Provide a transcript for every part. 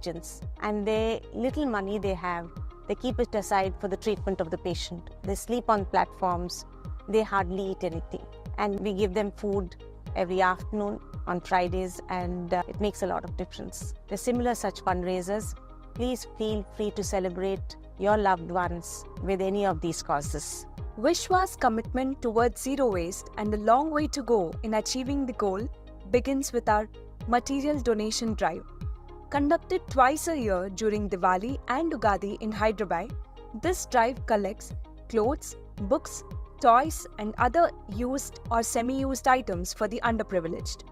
regions, and the little money they have, they keep it aside for the treatment of the patient. They sleep on platforms, they hardly eat anything. And we give them food every afternoon on Fridays, and it makes a lot of difference. There's similar such fundraisers. Please feel free to celebrate your loved ones with any of these causes. Vishwa's commitment towards zero waste and the long way to go in achieving the goal begins with our material donation drive. Conducted twice a year during Diwali and Ugadi in Hyderabad, this drive collects clothes, books, toys and other used or semi-used items for the underprivileged.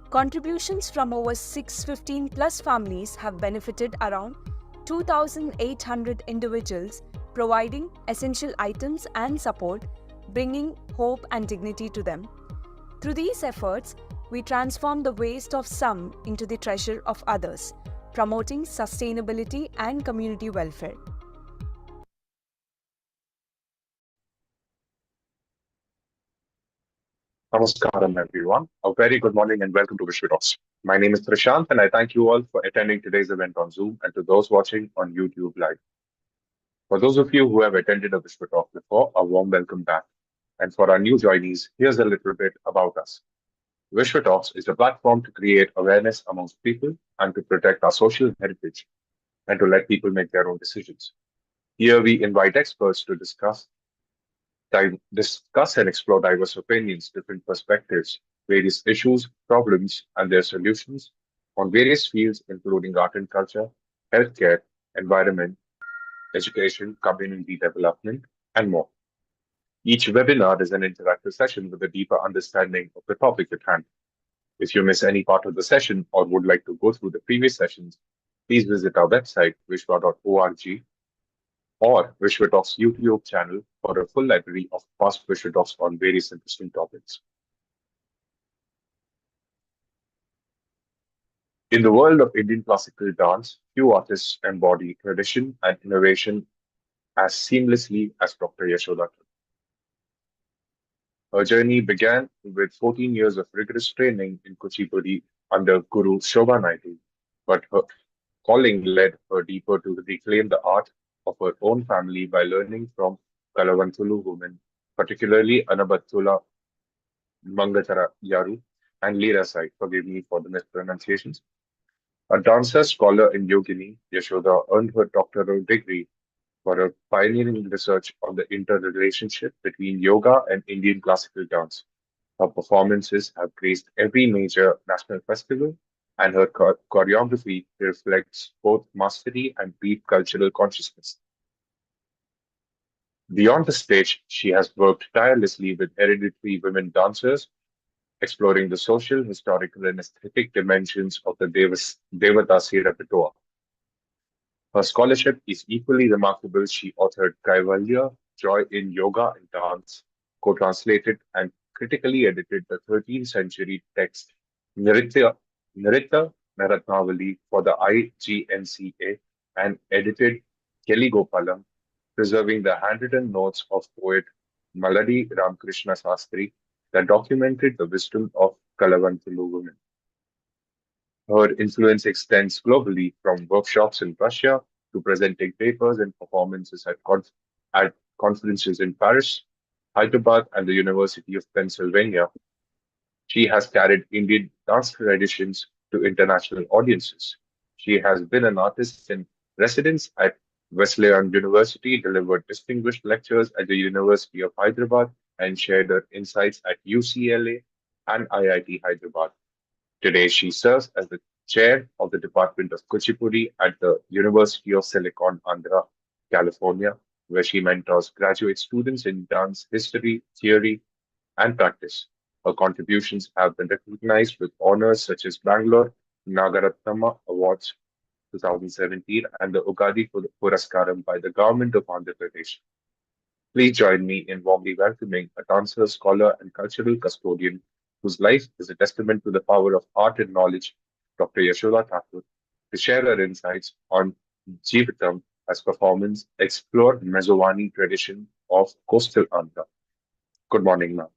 Contributions from over 615 plus families have benefited around 2,800 individuals, providing essential items and support, bringing hope and dignity to them. Through these efforts, we transform the waste of some into the treasure of others, promoting sustainability and community welfare. Namaskaram, everyone. A very good morning and welcome to Vishwatalks. My name is Prashant, and I thank you all for attending today's event on Zoom and to those watching on YouTube Live. For those of you who have attended a Vishwatalk before, a warm welcome back. And for our new joinees, here's a little bit about us. Vishwatalks is a platform to create awareness amongst people and to protect our social heritage and to let people make their own decisions. Here we invite experts to discuss and explore diverse opinions, different perspectives, various issues, problems, and their solutions on various fields, including art and culture, healthcare, environment, education, community development, and more. Each webinar is an interactive session with a deeper understanding of the topic at hand. If you miss any part of the session or would like to go through the previous sessions, please visit our website, vishwa.org, or Vishwatalks YouTube channel for a full library of past Vishwatalks on various interesting topics. In the world of Indian classical dance, few artists embody tradition and innovation as seamlessly as Dr. Yashoda. Her journey began with 14 years of rigorous training in Kuchipudi under Guru Shobha Naidu, but her calling led her deeper to reclaim the art of her own family by learning from Kalavantulu women, particularly Anabattula Mangatara Yaru and Leela Sai. Forgive me for the mispronunciations. A dancer scholar in Yogini, Yashoda earned her doctoral degree for her pioneering research on the interrelationship between yoga and Indian classical dance. Her performances have graced every major national festival, and her choreography reflects both mastery and deep cultural consciousness. Beyond the stage, she has worked tirelessly with hereditary women dancers, exploring the social, historical, and aesthetic dimensions of the Devadasi repertoire. Her scholarship is equally remarkable. She authored Kaivalya, Joy in Yoga and Dance, co-translated and critically edited the 13th century text Nritta Naratnavali for the IGNCA and edited Kelly Gopalam, preserving the handwritten notes of poet Maladi Ramakrishna Sastri that documented the wisdom of Kalavantulu women. Her influence extends globally, from workshops in Russia to presenting papers and performances at conferences in Paris, Hyderabad, and the University of Pennsylvania. She has carried Indian dance traditions to international audiences. She has been an artist in residence at Wesleyan University, delivered distinguished lectures at the University of Hyderabad, and shared her insights at UCLA and IIT Hyderabad. Today, she serves as the chair of the Department of Kuchipudi at the University of Silicon, Andhra, California, where she mentors graduate students in dance history, theory, and practice. Her contributions have been recognized with honors such as Bangalore Nagaratnama Awards 2017 and the Ugadi Puraskaram by the Government of Andhra Pradesh. Please join me in warmly welcoming a dancer, scholar, and cultural custodian whose life is a testament to the power of art and knowledge, Dr. Yashoda Thakur, to share her insights on Jīvitaṁ as performance explore Mezowani tradition of coastal Andhra. Good morning, ma'am.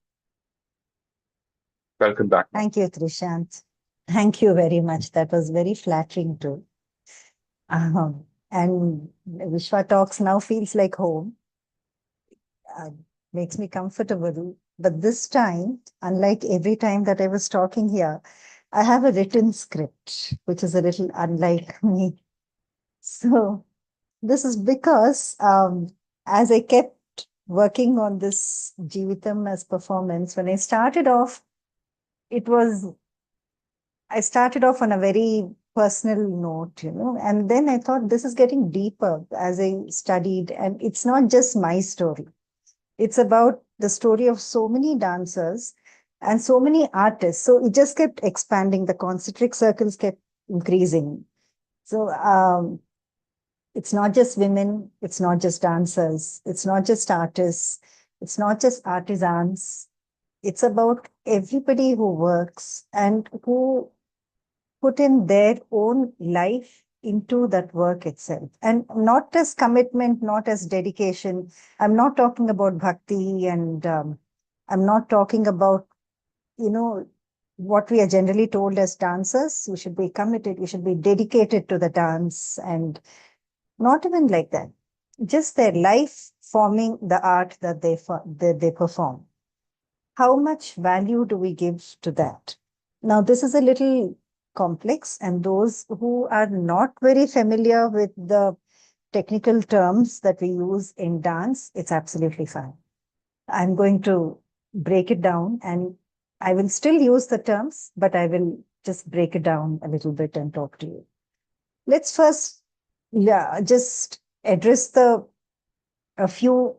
Welcome back. Thank you, Trishant. Thank you very much. That was very flattering too. And Vishwa Talks now feels like home, uh, makes me comfortable. But this time, unlike every time that I was talking here, I have a written script, which is a little unlike me. So this is because as I kept working on this Jīvitaṁ as performance, when it was, I started off on a very personal note, and then I thought this is getting deeper as I studied, and it's not just my story. It's about the story of so many dancers and so many artists. So it just kept expanding. The concentric circles kept increasing. So it's not just women, it's not just dancers, it's not just artists, it's not just artisans. It's about everybody who works and who put in their own life into that work itself. And not as commitment, not as dedication. I'm not talking about bhakti, and I'm not talking about, what we are generally told as dancers. We should be committed, we should be dedicated to the dance, and not even like that. Just their life forming the art that they perform. How much value do we give to that? Now, this is a little complex, and those who are not very familiar with the technical terms that we use in dance, it's absolutely fine. I'm going to break it down, and I will still use the terms, but I will just break it down a little bit and talk to you. Let's first just address a few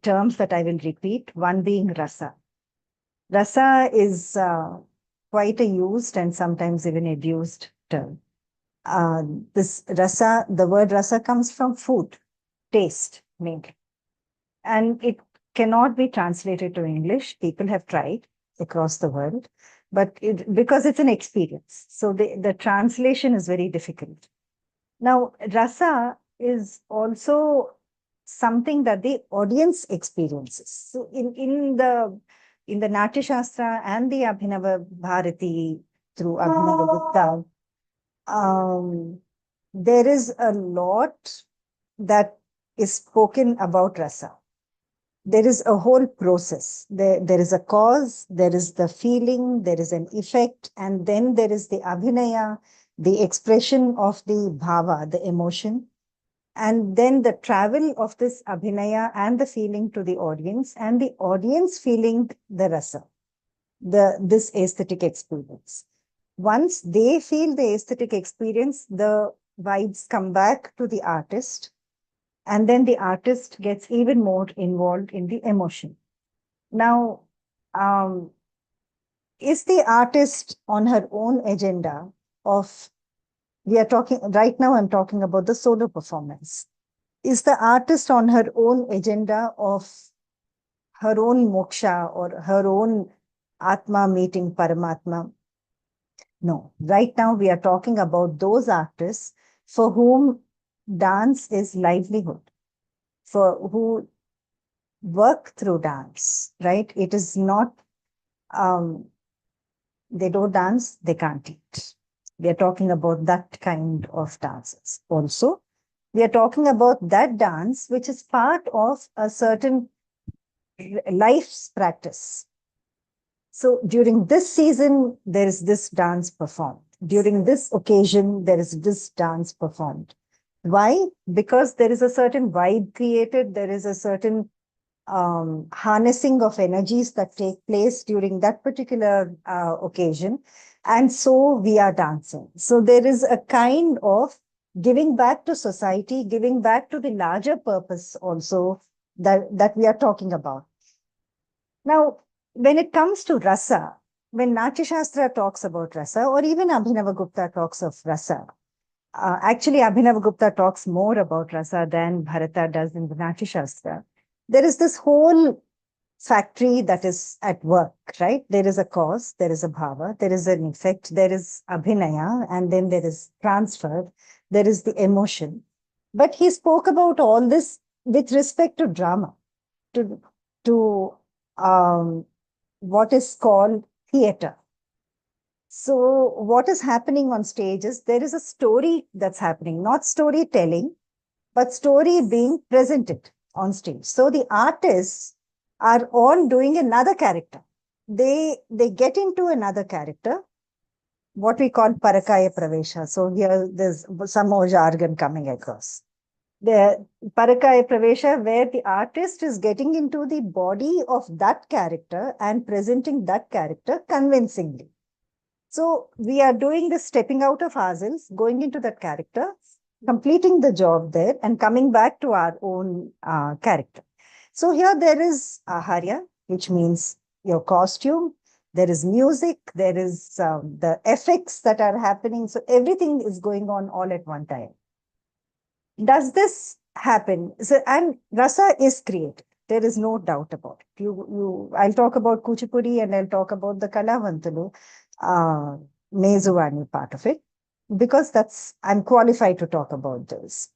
terms that I will repeat, one being rasa. Rasa is quite a used and sometimes even abused term. This rasa, the word rasa comes from food, taste, mainly. And it cannot be translated to English. People have tried across the world, but because it's an experience. So the translation is very difficult. Now, rasa is also something that the audience experiences. So in the Natya Shastra and the Abhinava Bharati through Abhinava Gupta, there is a lot that is spoken about rasa. There is a whole process. There is a cause, there is the feeling, there is an effect, and then there is the abhinaya, the expression of the bhava, the emotion, and then the travel of this abhinaya and the feeling to the audience, and the audience feeling the rasa, this aesthetic experience. Once they feel the aesthetic experience, the vibes come back to the artist, and then the artist gets even more involved in the emotion. Now, is the artist on her own agenda of, we are talking right now, I'm talking about the solo performance. Is the artist on her own agenda of her own moksha or her own Atma meeting Paramatma? No. Right now, we are talking about those artists for whom dance is livelihood, for who work through dance, right? It is not, they don't dance, they can't eat. We are talking about that kind of dances. Also, we are talking about that dance which is part of a certain life's practice. So during this season, there is this dance performed. During this occasion, there is this dance performed. Why? Because there is a certain vibe created, there is a certain harnessing of energies that take place during that particular occasion. And so we are dancing. So there is a kind of giving back to society, giving back to the larger purpose also that we are talking about. Now, when it comes to rasa, when Natya Shastra talks about rasa, or even Abhinava Gupta talks of rasa, actually Abhinava Gupta talks more about rasa than Bharata does in the Natya Shastra. There is this whole factory that is at work, right? There is a cause, there is a bhava, there is an effect, there is abhinaya, and then there is transfer, there is the emotion. But he spoke about all this with respect to drama, to what is called theater. So what is happening on stage is there is a story that's happening, not storytelling, but story being presented on stage. So the artists are all doing another character. They get into another character, what we call parakaya pravesha. So here there's some more jargon coming across. The parakaya pravesha, where the artist is getting into the body of that character and presenting that character convincingly. So we are doing this stepping out of ourselves, going into that character, completing the job there, and coming back to our own character. So here there is aharya, which means your costume. There is music. There is the effects that are happening. So everything is going on all at one time. Does this happen? So, and rasa is created. There is no doubt about it. I'll talk about Kuchipudi and I'll talk about the Kalavantalu, Mezuvani part of it, because I'm qualified to talk about this.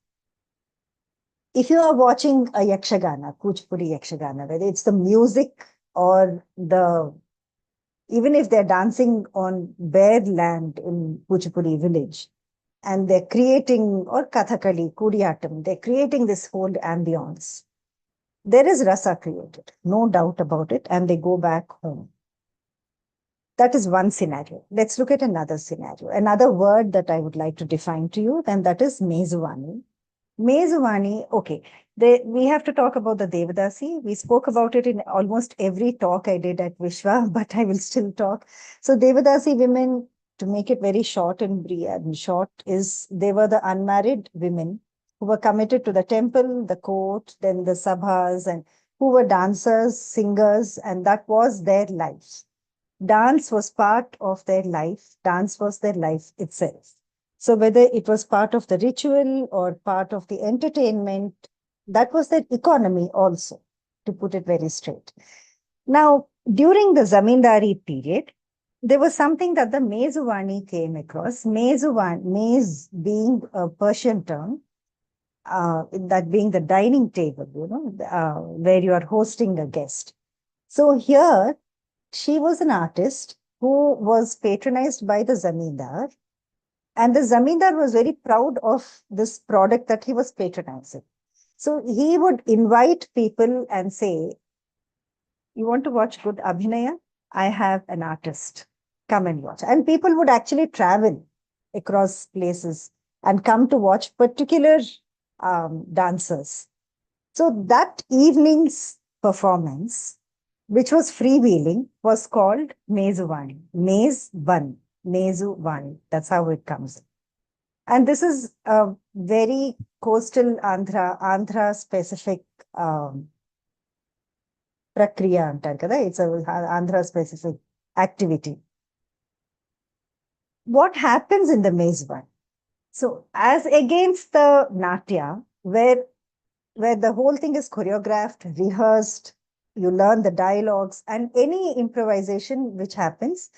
If you are watching a Yakshagana, Kuchipudi Yakshagana, whether it's the music or even if they're dancing on bare land in Kuchipudi village, and they're creating, or Kathakali, Kudiyatam, they're creating this whole ambience. There is rasa created, no doubt about it, and they go back home. That is one scenario. Let's look at another scenario. Another word that I would like to define to you, and that is Mezuvani. Mezuvani, okay. We have to talk about the Devadasi. We spoke about it in almost every talk I did at Vishwa, but I will still talk. So Devadasi women, to make it very short and short, they were the unmarried women who were committed to the temple, the court, then the sabhas, and who were dancers, singers, and that was their life. Dance was part of their life. Dance was their life itself. So whether it was part of the ritual or part of the entertainment, that was their economy also, to put it very straight. Now, during the Zamindari period, there was something that the Mezuvani came across. Mez being a Persian term, that being the dining table, where you are hosting a guest. So here, she was an artist who was patronized by the Zamindar. And the Zamindar was very proud of this product that he was patronizing. So he would invite people and say, you want to watch good Abhinaya? I have an artist. Come and watch. And people would actually travel across places and come to watch particular dancers. So that evening's performance, which was freewheeling, was called Mezuvani. Mezuvani. That's how it comes. And this is a very coastal Andhra specific prakriya antar kada. It's a Andhra specific activity. What happens in the Mezuvani? So as against the Natya, where the whole thing is choreographed, rehearsed, you learn the dialogues, and any improvisation which happens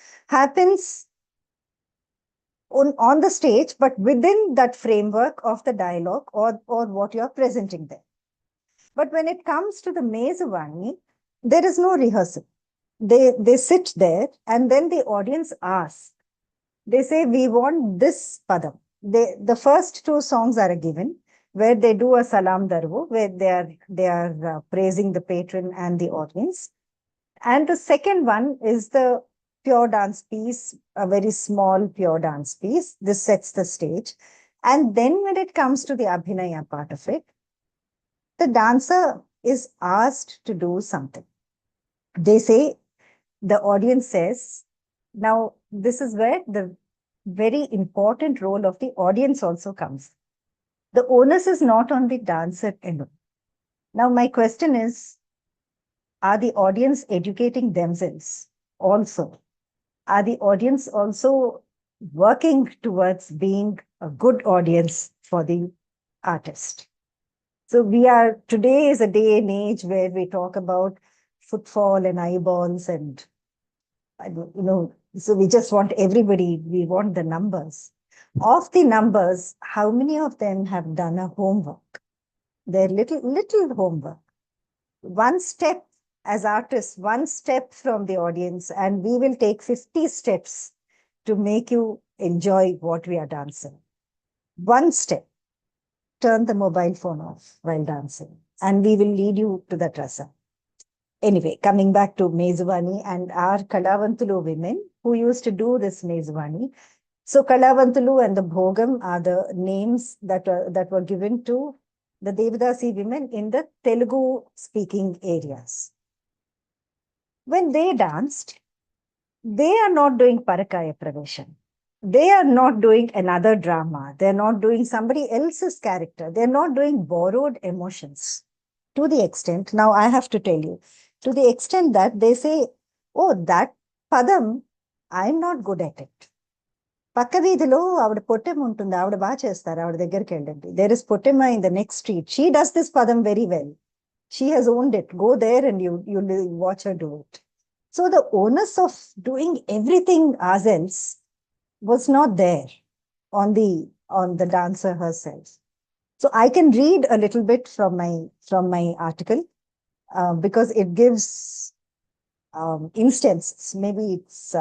on the stage, but within that framework of the dialogue or what you're presenting there. But when it comes to the Mezuvani, there is no rehearsal. They sit there and then the audience asks. They say, we want this padam. The first two songs are given, where they do a salam darbu, where they are praising the patron and the audience. And the second one is the pure dance piece, a very small pure dance piece. This sets the stage. And then when it comes to the Abhinaya part of it, the dancer is asked to do something. They say, the audience says, now this is where the very important role of the audience also comes. The onus is not on the dancer alone. Now my question is, are the audience educating themselves also? Are the audience also working towards being a good audience for the artist? So today is a day and age where we talk about footfall and eyeballs and, so we just want we want the numbers. Of the numbers, how many of them have done a homework? Their little homework. One step as artists, one step from the audience, and we will take 50 steps to make you enjoy what we are dancing. One step, turn the mobile phone off while dancing, and we will lead you to that rasa. Anyway, coming back to Mezuvani and our Kalavantulu women who used to do this Mezuvani. So Kalavantulu and the Bhogam are the names that were given to the Devadasi women in the Telugu speaking areas. When they danced, they are not doing Parakaya Pravesham. They are not doing another drama. They're not doing somebody else's character. They're not doing borrowed emotions. To the extent, now I have to tell you, to the extent that they say, oh, that padam, I'm not good at it. పక్క వీధిలో ఆవిడ పొట్టెమ్మ ఉంటుంది, ఆవిడ బాగా చేస్తారు, ఆవిడ దగ్గరికి వెళ్ళండి. There is పొట్టెమ్మ in the next street. She does this padam very well. She has owned it. Go there and you watch her do it. So the onus of doing everything ourselves was not there on the dancer herself. So I can read a little bit from my article because it gives instances. Maybe it's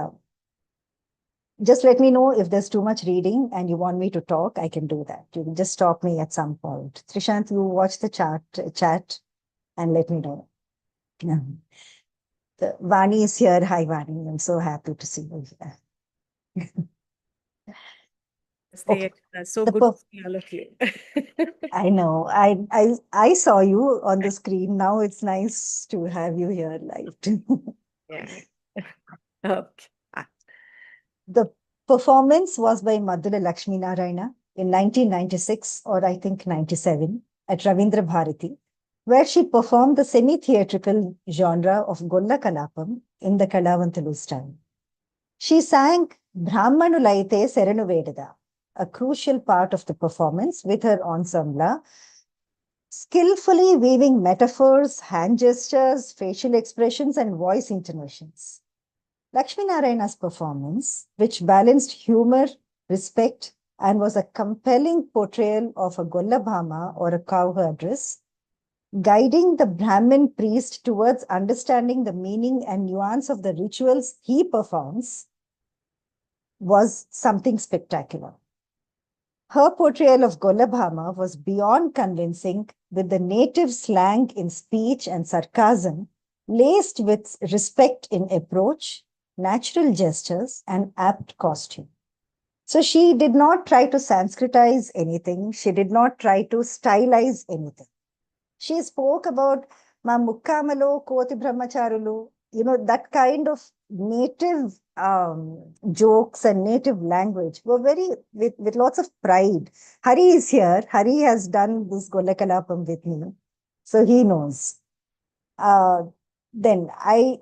just let me know if there's too much reading and you want me to talk. I can do that. You can just stop me at some point. Trishant, you watch the chat and let me know. Vani is here. Hi, Vani. I'm so happy to see you here. Okay. So good to see all of you. I know. I saw you on the screen. Now it's nice to have you here live too. Yeah. Okay. The performance was by Madhura Lakshmi Narayana in 1996 or I think 97 at Ravindra Bharati, where she performed the semi-theatrical genre of Golla Kalapam in the Kalavantalu style. She sang Brahmanulaite Seranu Vedada, a crucial part of the performance with her ensemble, skillfully weaving metaphors, hand gestures, facial expressions, and voice intonations. Lakshmi Narayana's performance, which balanced humor, respect, and was a compelling portrayal of a Gollabhama or a cowherdess, guiding the Brahmin priest towards understanding the meaning and nuance of the rituals he performs, was something spectacular. Her portrayal of Gollabhama was beyond convincing, with the native slang in speech and sarcasm, laced with respect in approach, natural gestures, and apt costume. So she did not try to Sanskritize anything. She did not try to stylize anything. She spoke about ma mukkamalo koti brahmacharulu, that kind of native jokes and native language were very, with lots of pride. Hari is here. Hari has done this Golla Kalapam with me. So he knows. Then I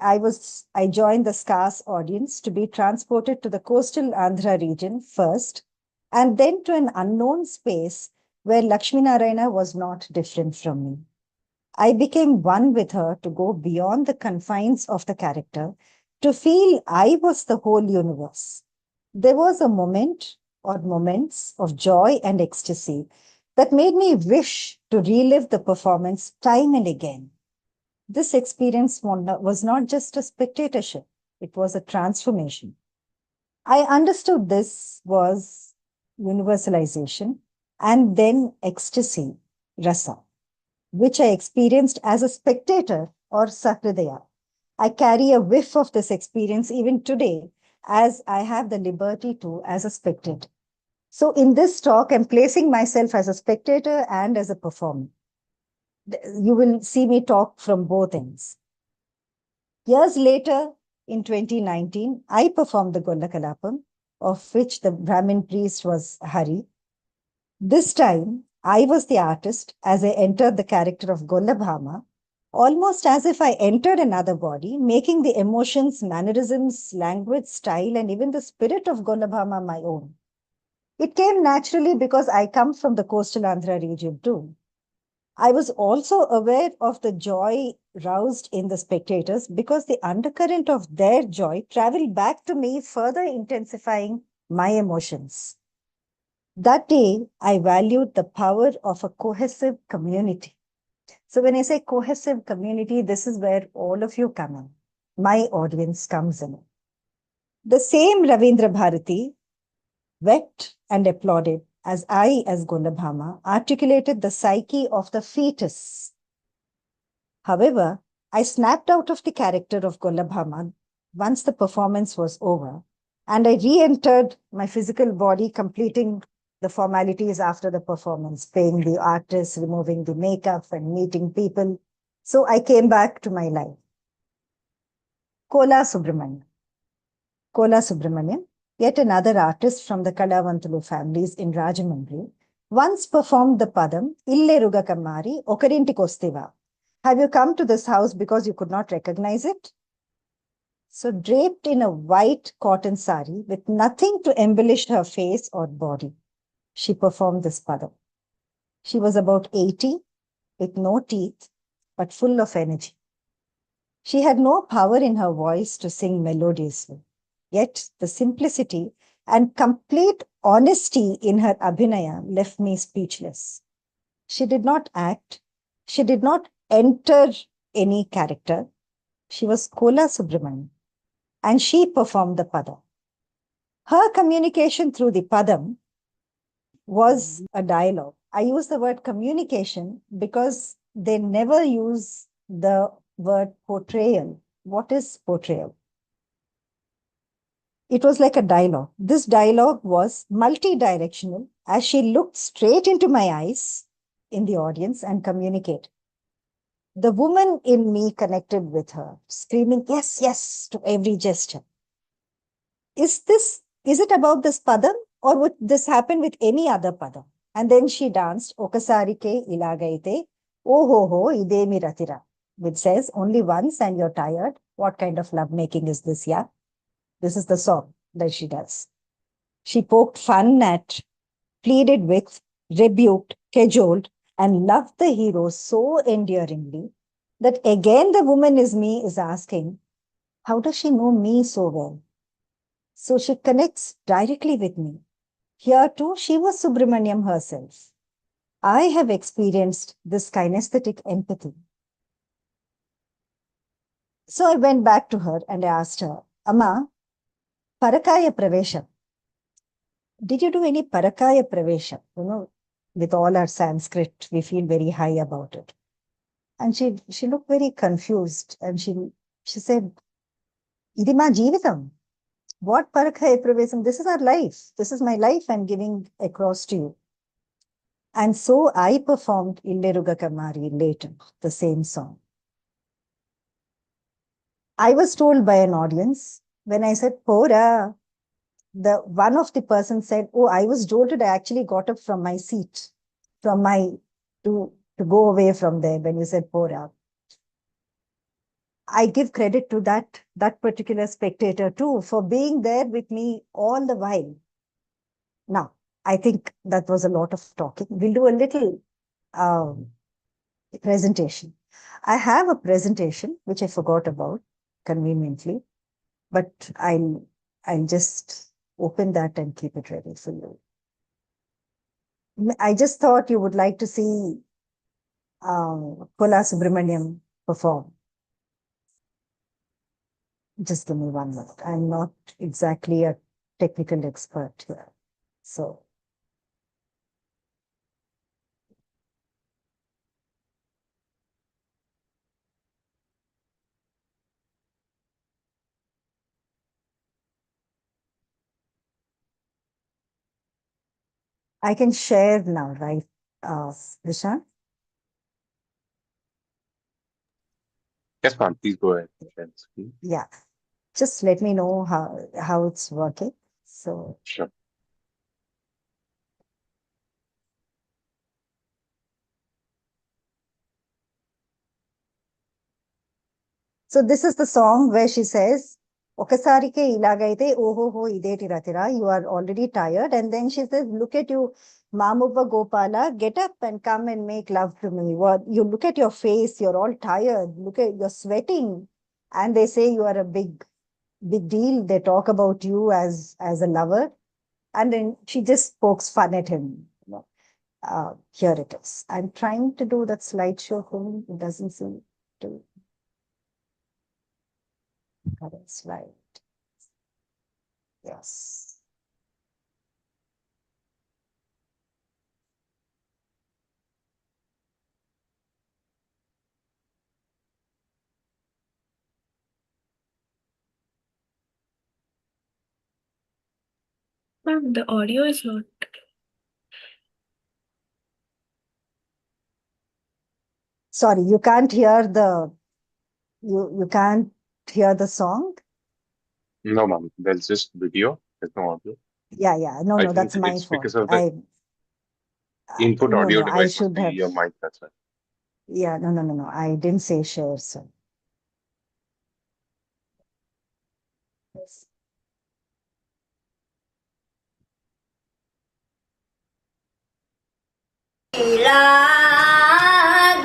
joined the scarce audience to be transported to the coastal Andhra region first, and then to an unknown space where Lakshmi Narayana was not different from me. I became one with her to go beyond the confines of the character, to feel I was the whole universe. There was a moment or moments of joy and ecstasy that made me wish to relive the performance time and again. This experience was not just a spectatorship, it was a transformation. I understood this was universalization and then ecstasy, rasa, which I experienced as a spectator or sahridaya. I carry a whiff of this experience even today, as I have the liberty to as a spectator. So in this talk, I'm placing myself as a spectator and as a performer. You will see me talk from both ends. Years later, in 2019, I performed the Golla Kalapam, of which the Brahmin priest was Hari. This time, I was the artist as I entered the character of Gollabhama, almost as if I entered another body, making the emotions, mannerisms, language, style, and even the spirit of Gollabhama my own. It came naturally because I come from the coastal Andhra region too. I was also aware of the joy roused in the spectators because the undercurrent of their joy traveled back to me, further intensifying my emotions. That day, I valued the power of a cohesive community. So when I say cohesive community, this is where all of you come in. My audience comes in. The same Ravindra Bharati wept and applauded as I, as Gondabhama, articulated the psyche of the fetus. However, I snapped out of the character of Gondabhama once the performance was over, and I re-entered my physical body, completing the formalities after the performance, paying the artists, removing the makeup, and meeting people. So I came back to my life. Kola Subramaniam. Kola Subramaniam, yet another artist from the Kalavanthulu families in Rajamundry, once performed the padam, Ille Ruga Kammari, Okarintikostiva. Have you come to this house because you could not recognize it? So draped in a white cotton sari with nothing to embellish her face or body, she performed this padam. She was about 80, with no teeth, but full of energy. She had no power in her voice to sing melodiously. Yet the simplicity and complete honesty in her abhinaya left me speechless. She did not act. She did not enter any character. She was Kola Subramaniam, and she performed the padam. Her communication through the padam was a dialogue. I use the word communication because they never use the word portrayal. What is portrayal? It was like a dialogue. This dialogue was multi-directional as she looked straight into my eyes in the audience and communicated. The woman in me connected with her, screaming, yes, yes, to every gesture. Is it about this padam, or would this happen with any other padam? And then she danced, Okasarike ilagaite, oh ho ho, idemi ratira, which says, only once and you're tired. What kind of lovemaking is this, yeah? This is the song that she does. She poked fun at, pleaded with, rebuked, cajoled, and loved the hero so endearingly that again the woman is me is asking, how does she know me so well? So she connects directly with me. Here too, she was Subramaniam herself. I have experienced this kinesthetic empathy. So I went back to her and I asked her, Amma, Parakaya Pravesham. Did you do any Parakaya Pravesham? You know, with all our Sanskrit, we feel very high about it. And she looked very confused and she said, Idima Jīvitaṁ. What Parakaya Pravesham? This is our life. This is my life I'm giving across to you. And so I performed Illeruga Kamari later, the same song. I was told by an audience, when I said, Pora, one of the person said, oh, I was jolted. I actually got up from my seat, to go away from there when you said Pora. I give credit to that particular spectator too, for being there with me all the while. Now, I think that was a lot of talking. We'll do a little presentation. I have a presentation, which I forgot about conveniently, but I'll just open that and keep it ready for you. I just thought you would like to see Kola Subramaniam perform. Just give me 1 minute. I'm not exactly a technical expert here. So. I can share now, right, Vishal? Yes, ma'am. Please go ahead. Share the screen. Yeah. Just let me know how it's working. So. Sure. So this is the song where she says, Okasarike ilagaite, oho ho ideti ratira. You are already tired. And then she says, look at you, Mamubba Gopala, get up and come and make love to me. You look at your face, you're all tired. You're sweating. And they say you are a big deal. They talk about you as a lover. And then she just pokes fun at him. Here it is. I'm trying to do that slideshow thing. It doesn't seem to. Current slide. Yes. Ma'am, the audio is not. Sorry, you can't hear you can't hear the song? No, ma'am. There's just video. There's no audio. Yeah. No, I no, think that's my it's fault. because of the input No, audio no, I device must should be have. your mic. That's right. Yeah, no. I didn't say share, so. Yes.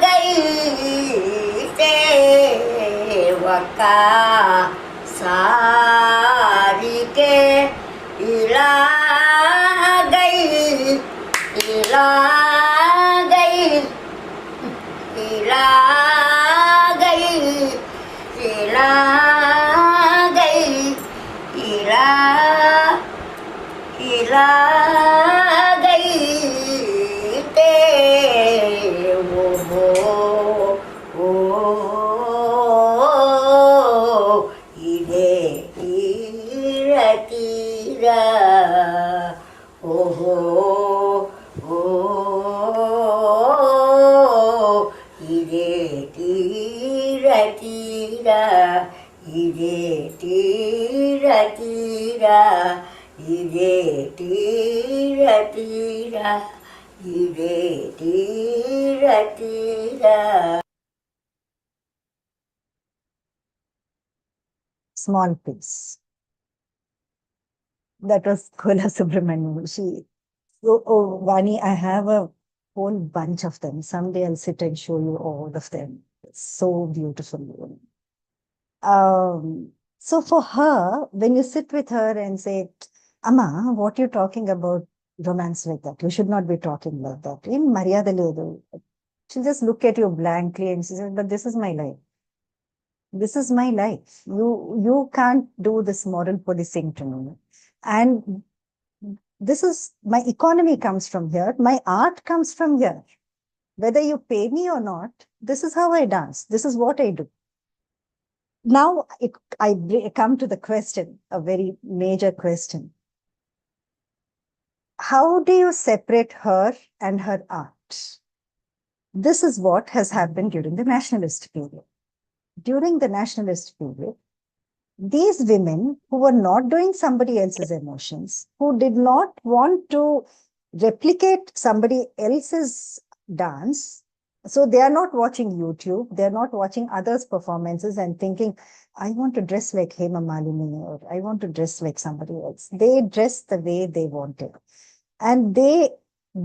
गई सेवका सारी के इला गई इला गई इला गई इला गई इला इला गई ते ओ इरे तीरा तीरा ओ इरे तीरा तीरा इरे तीरा तीरा इरे तीरा तीरा इरे तीरा तीरा. Small piece. That was Kola Subramanian. Vani, I have a whole bunch of them. Someday I'll sit and show you all of them. It's so beautiful. So for her, when you sit with her and say, Amma, what are you talking about romance like that? You should not be talking like that. In Maryada Ledu, she'll just look at you blankly and she says, but this is my life. This is my life. You can't do this moral policing to me. And this is, my economy comes from here. My art comes from here. Whether you pay me or not, this is how I dance. This is what I do. Now I come to the question, a very major question. How do you separate her and her art? This is what has happened during the nationalist period. During the nationalist period, these women who were not doing somebody else's emotions, who did not want to replicate somebody else's dance, so they are not watching YouTube, they are not watching others' performances and thinking, I want to dress like Hema Malini or I want to dress like somebody else. They dressed the way they wanted. And they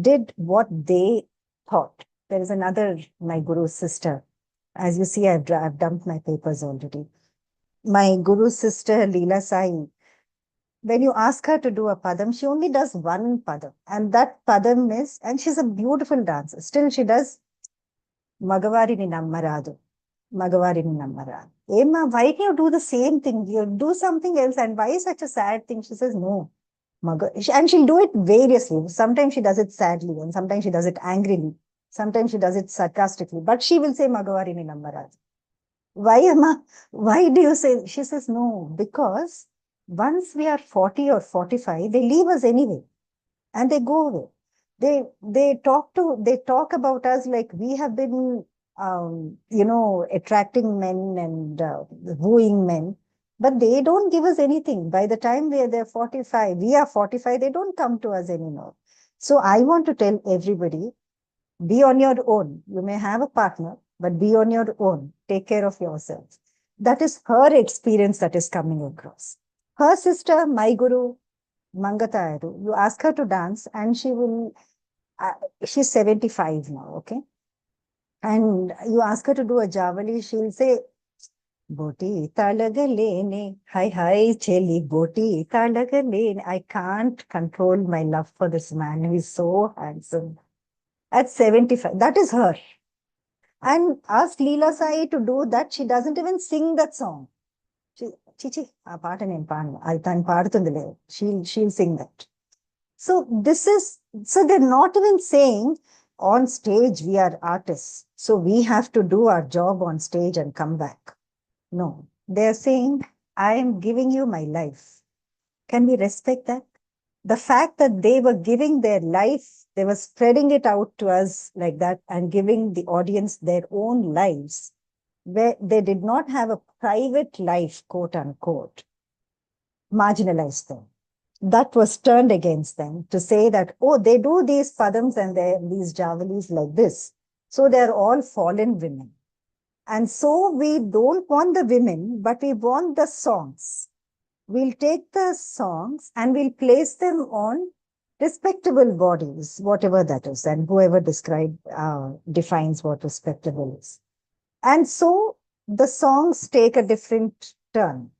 did what they thought. There is another, my guru's sister. As you see, I've dumped my papers already. My guru's sister, Leela Sai, when you ask her to do a padam, she only does one padam. And that padam is, and she's a beautiful dancer. Still, she does Magavarini Nammaradu. Magavarini Nammaradu. Emma, why can you do the same thing? You do something else. And why is such a sad thing? She says, no. And she'll do it variously. Sometimes she does it sadly, and sometimes she does it angrily. Sometimes she does it sarcastically. But she will say Magavarini Nammaradu. Why, Emma? Why do you say? She says, no, because once we are 40 or 45, they leave us anyway. And they go away. They talk about us like we have been, attracting men and wooing men, but they don't give us anything. By the time they're 45, we are 45, they don't come to us anymore. So I want to tell everybody, be on your own. You may have a partner, but be on your own. Take care of yourself. That is her experience that is coming across. Her sister, my guru, Mangatayaru, you ask her to dance and she will, she's 75 now, okay? And you ask her to do a Javali, she'll say, Boti talagalene, hi, cheli, boti talagalene. I can't control my love for this man. He's so handsome. At 75, that is her. And ask Leela Sai to do that. She doesn't even sing that song. chichi, aa paata nenu paadanu, adi tanu paadutundi le, she'll sing that. So so they're not even saying on stage we are artists, so we have to do our job on stage and come back. No, they're saying, I am giving you my life. Can we respect that? The fact that they were giving their life, they were spreading it out to us like that and giving the audience their own lives, where they did not have a private life, quote unquote, marginalized them. That was turned against them to say that, oh, they do these padams and these javalis like this, so they're all fallen women. And so we don't want the women, but we want the songs. We'll take the songs and we'll place them on respectable bodies, whatever that is, and whoever defines what respectable is. And so the songs take a different turn.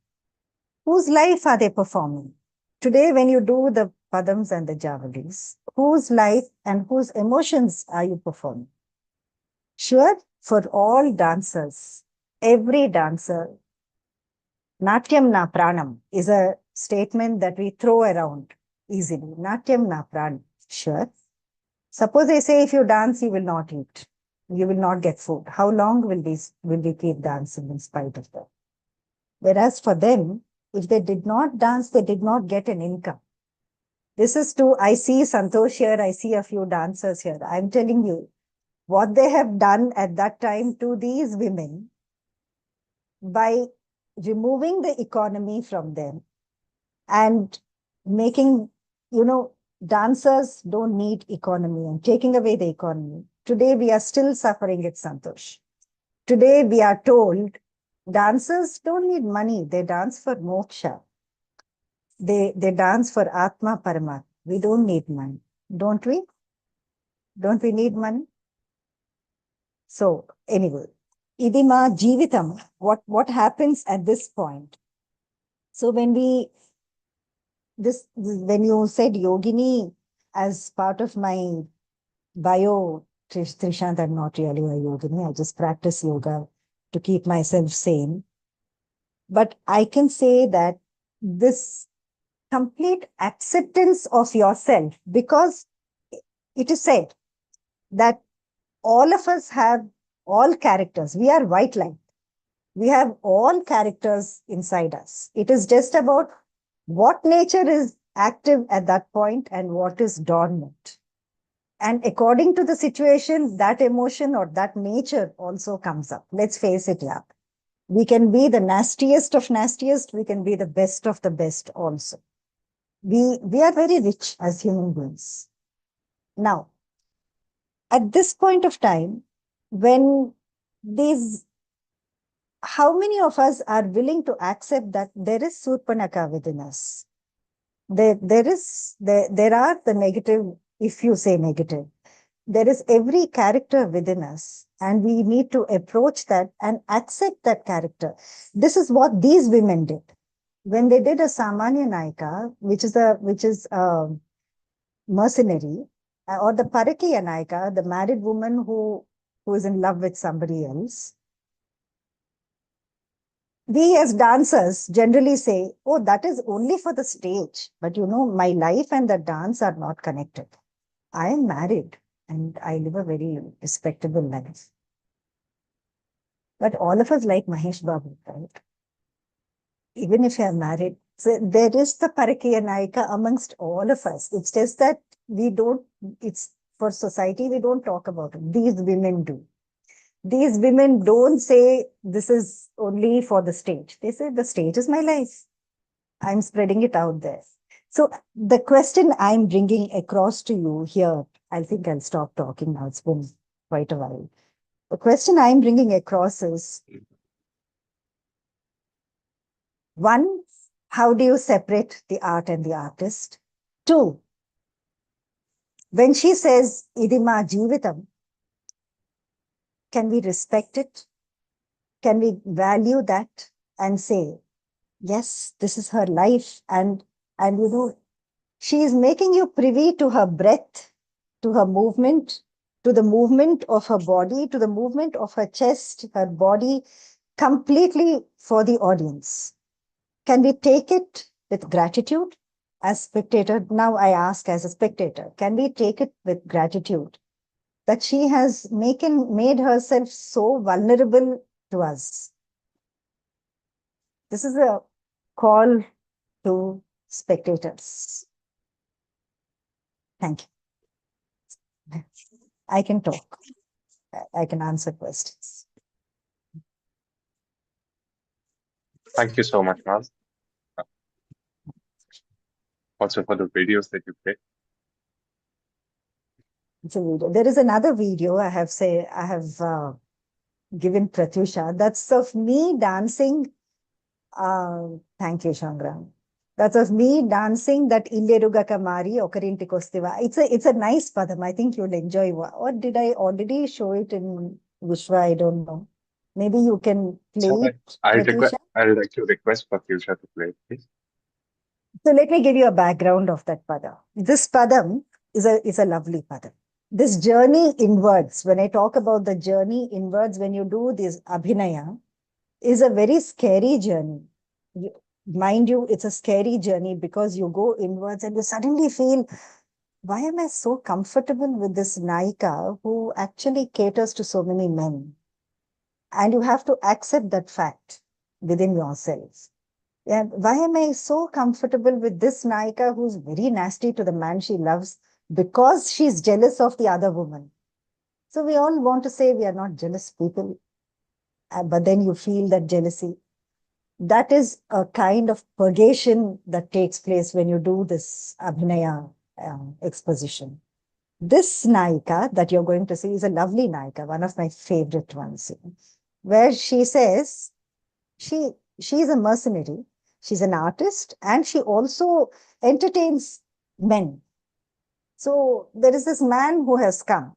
Whose life are they performing? Today, when you do the padams and the javalis, whose life and whose emotions are you performing? Sure, for all dancers, every dancer, Natyam na pranam is a statement that we throw around easily. Natyam na pranam. Sure. Suppose they say if you dance, you will not eat. You will not get food. How long will we keep dancing in spite of that? Whereas for them, if they did not dance, they did not get an income. This is true. I see Santosh here. I see a few dancers here. I'm telling you, what they have done at that time to these women by removing the economy from them and making, dancers don't need economy and taking away the economy. Today, we are still suffering it, Santosh. Today, we are told dancers don't need money. They dance for moksha. They dance for Atma Paramatma. We don't need money, don't we? Don't we need money? So anyway, idima Jīvitaṁ, what happens at this point? So when you said yogini as part of my bio, Trishant, I'm not really a yogini. I just practice yoga to keep myself sane. But I can say that this complete acceptance of yourself, because it is said that all of us have all characters. We are white light. We have all characters inside us. It is just about what nature is active at that point and what is dormant. And according to the situation, that emotion or that nature also comes up. Let's face it, yeah. We can be the nastiest of nastiest. We can be the best of the best also. We are very rich as human beings. Now, at this point of time, when how many of us are willing to accept that there is Surpanaka within us? There are the negative, if you say negative. There is every character within us, and we need to approach that and accept that character. This is what these women did. When they did a Samanya Nayika, which is a mercenary, or the Parakiya Nayika, the married woman who is in love with somebody else, we as dancers generally say, oh, that is only for the stage. But my life and the dance are not connected. I am married and I live a very respectable life. But all of us like Mahesh Babu, right? Even if you are married. So there is the Parakiya Nayika amongst all of us. It's just that it's for society, we don't talk about it. These women do. These women don't say this is only for the stage. They say the stage is my life. I'm spreading it out there. So the question I'm bringing across to you here, I think I'll stop talking now. It's been quite a while. The question I'm bringing across is, one, how do you separate the art and the artist? Two, when she says, idima Jīvitaṁ, can we respect it? Can we value that and say, yes, this is her life, and she is making you privy to her breath, to her movement, to the movement of her body, to the movement of her chest, her body, completely for the audience. can we take it with gratitude as spectator? Now I ask as a spectator, can we take it with gratitude that she has made herself so vulnerable to us? This is a call to spectators. Thank you. I can talk. I can answer questions. Thank you so much, Naz. Also for the videos that you played. It's a video. There is another video I have given Pratyusha. That's of me dancing. Thank you, Shangram. That's of me dancing that Illeruga Kamari Okarintikostiva. It's a nice padam. I think you'll enjoy. Or did I already show it in Vishwa? I don't know. Maybe you can play So it, Pratyusha. I'd like to request Patyusha to play it, please. So let me give you a background of that padam. This padam is a lovely padam. This journey inwards, when I talk about the journey inwards, when you do this abhinaya, is a very scary journey. Mind you, it's a scary journey because you go inwards and you suddenly feel, why am I so comfortable with this Naika who actually caters to so many men? And you have to accept that fact within yourself. Yeah, why am I so comfortable with this Naika who's very nasty to the man she loves because she's jealous of the other woman? So we all want to say we are not jealous people, but then you feel that jealousy. That is a kind of purgation that takes place when you do this Abhinaya exposition. This Naika that you're going to see is a lovely Naika, one of my favorite ones, where she says she's a mercenary, she's an artist, and she also entertains men. So there is this man who has come,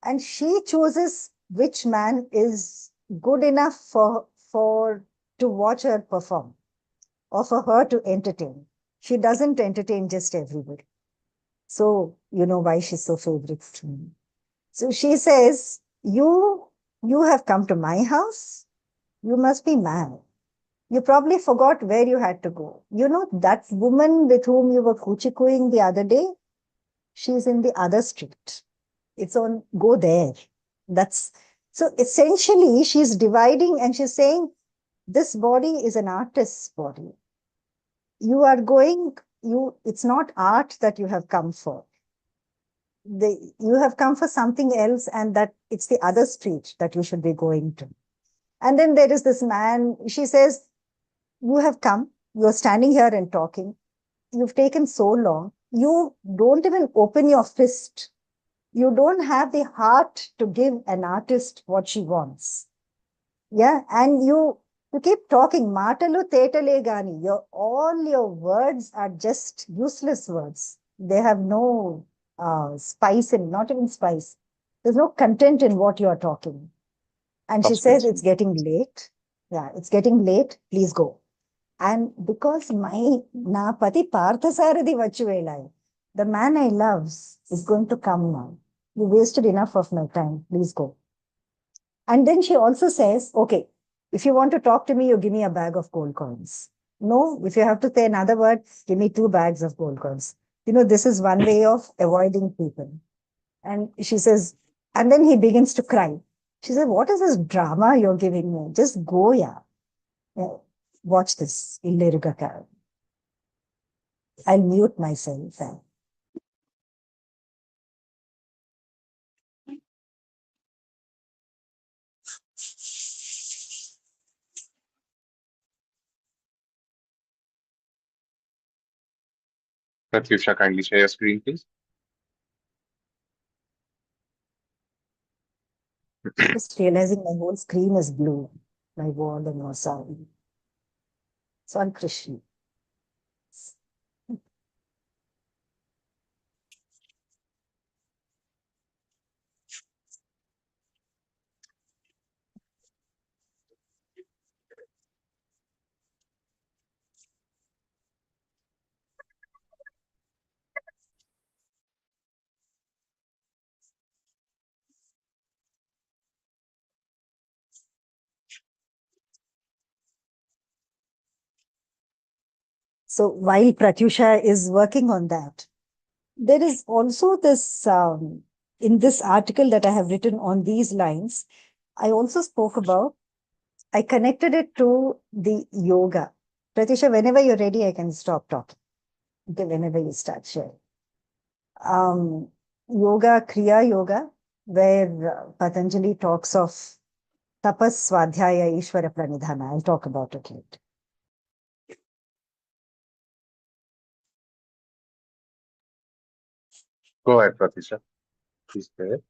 and she chooses which man is good enough for to watch her perform or for her to entertain. She doesn't entertain just everybody. So you know why she's so favorite to me. So she says, you have come to my house. You must be mad. You probably forgot where you had to go. You know, that woman with whom you were kuchikuing the other day, she's in the other street. It's on, go there. That's so essentially she's dividing and she's saying, this body is an artist's body. You are going, it's not art that you have come for. You have come for something else, and that it's the other street that you should be going to. And then there is this man, she says, you have come, you're standing here and talking. You've taken so long. You don't even open your fist. You don't have the heart to give an artist what she wants. Yeah, and you keep talking. Matalu tetale gani. All your words are just useless words. They have no spice in, not even spice. There's no content in what you are talking. And she says, it's getting late. Yeah, it's getting late. Please go. And because na pati Parthasarathi Vachuvelai, the man I love is going to come now. You wasted enough of my time. Please go. And then she also says, okay, if you want to talk to me, you give me a bag of gold coins. No, if you have to say another word, give me 2 bags of gold coins. You know, this is one way of avoiding people. And she says, and then he begins to cry. She said, what is this drama you're giving me? Just go, yeah. Watch this. Illerugaka. I'll mute myself. Pratyusha, kindly share your screen, please. Just realizing my whole screen is blue. My wall and my sound. So I'm Krishna. So while Pratyusha is working on that, there is also this, in this article that I have written on these lines, I also spoke about, I connected it to the yoga. Pratyusha, whenever you're ready, I can stop talking. Okay, whenever you start sharing. Yoga, Kriya Yoga, where Patanjali talks of tapas, swadhyaya, ishvara pranidhana. I'll talk about it later. Go ahead, Pratisha. Please go ahead.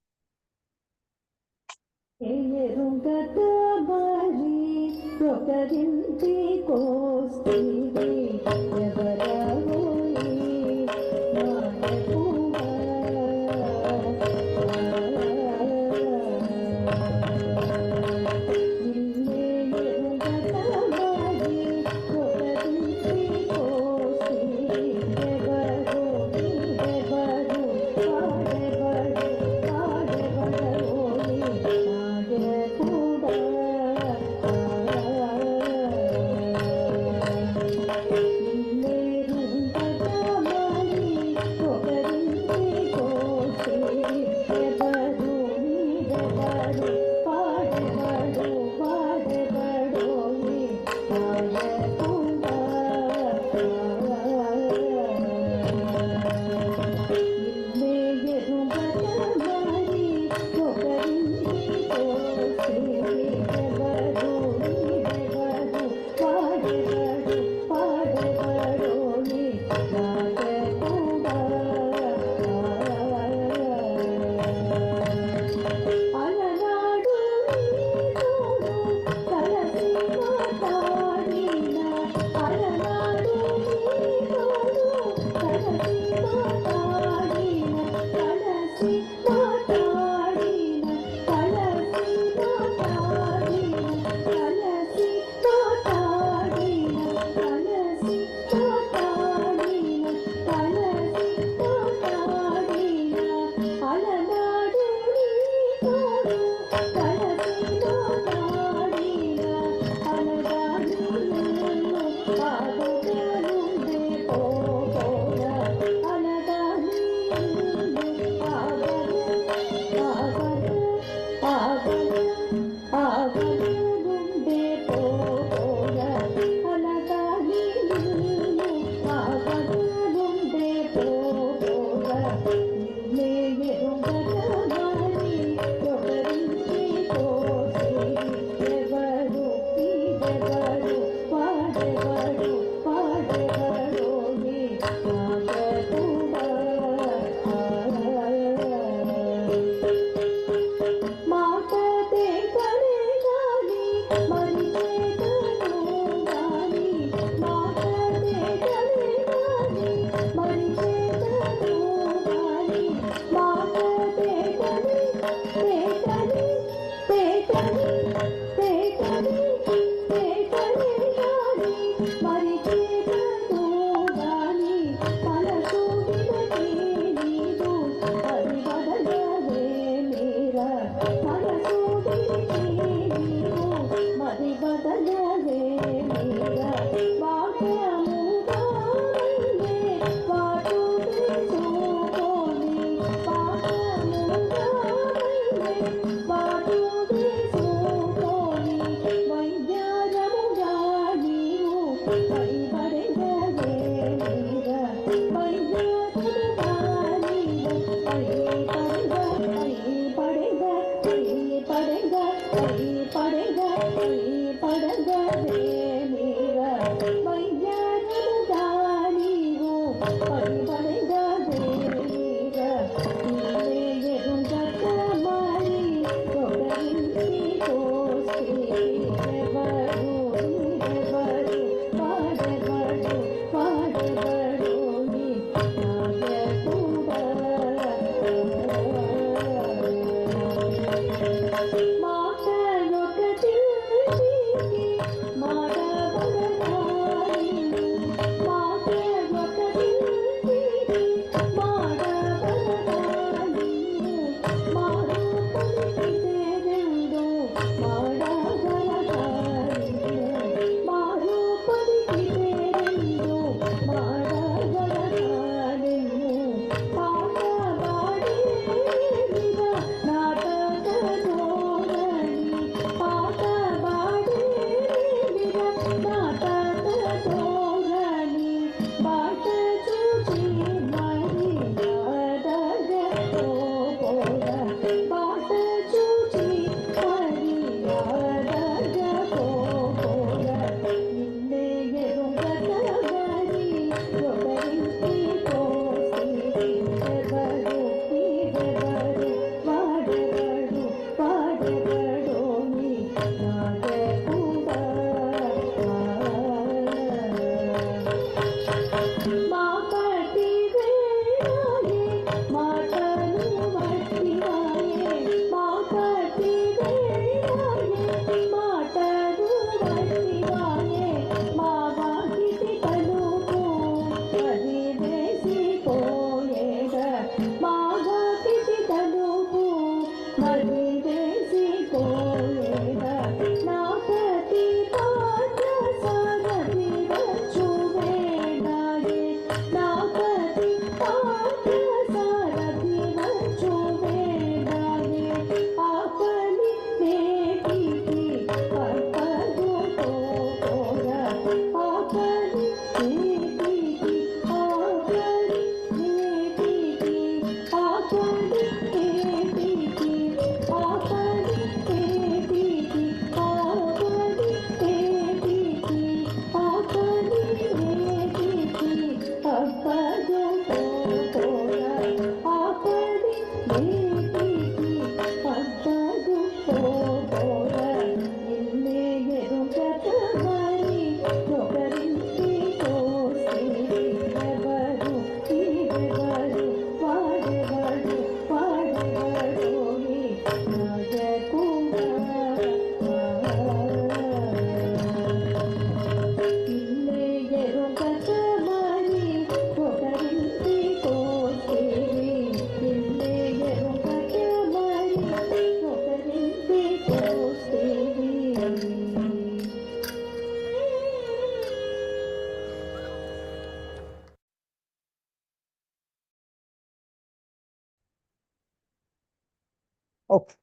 Okay.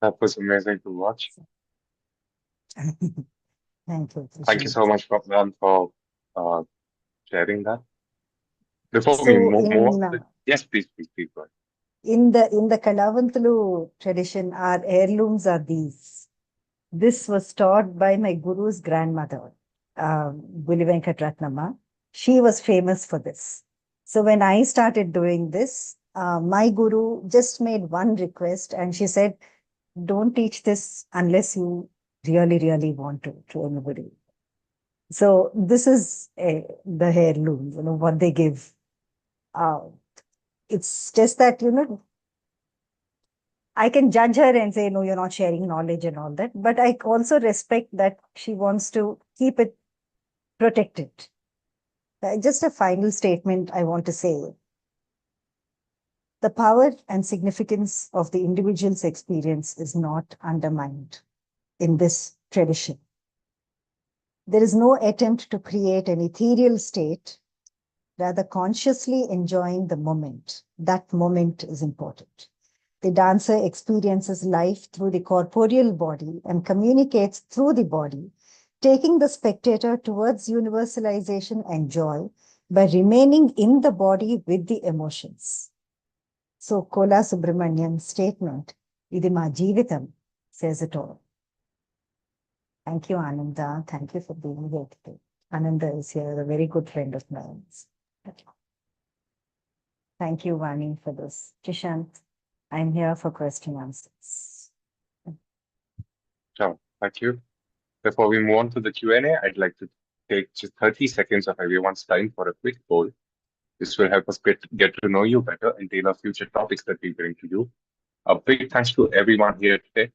That was amazing to watch. Thank you. Thank you Prashant. so much, ma'am, for uh, sharing that. Before we So move on, yes, please go ahead. in the Kalavantulu tradition, our heirlooms are these. This was taught by my guru's grandmother, Guli Venkatratnamma. She was famous for this. So when I started doing this, my guru just made one request and she said, don't teach this unless you really, really want to anybody. So this is the heirloom, what they give. It's just that, I can judge her and say, no, you're not sharing knowledge and all that. But I also respect that she wants to keep it protected. Just a final statement I want to say. The power and significance of the individual's experience is not undermined in this tradition. There is no attempt to create an ethereal state, rather consciously enjoying the moment. That moment is important. The dancer experiences life through the corporeal body and communicates through the body, taking the spectator towards universalization and joy by remaining in the body with the emotions. So Kola Subramanian's statement, "Idi ma Jīvitaṁ," says it all. Thank you, Ananda. Thank you for being here today. Ananda is here, a very good friend of mine. Thank you, Vani, for this. Prashant, I'm here for question answers. Sure, thank you. Before we move on to the Q&A, I'd like to take just 30 seconds of everyone's time for a quick poll. This will help us get to know you better and tailor future topics that we bring to you. A big thanks to everyone here today.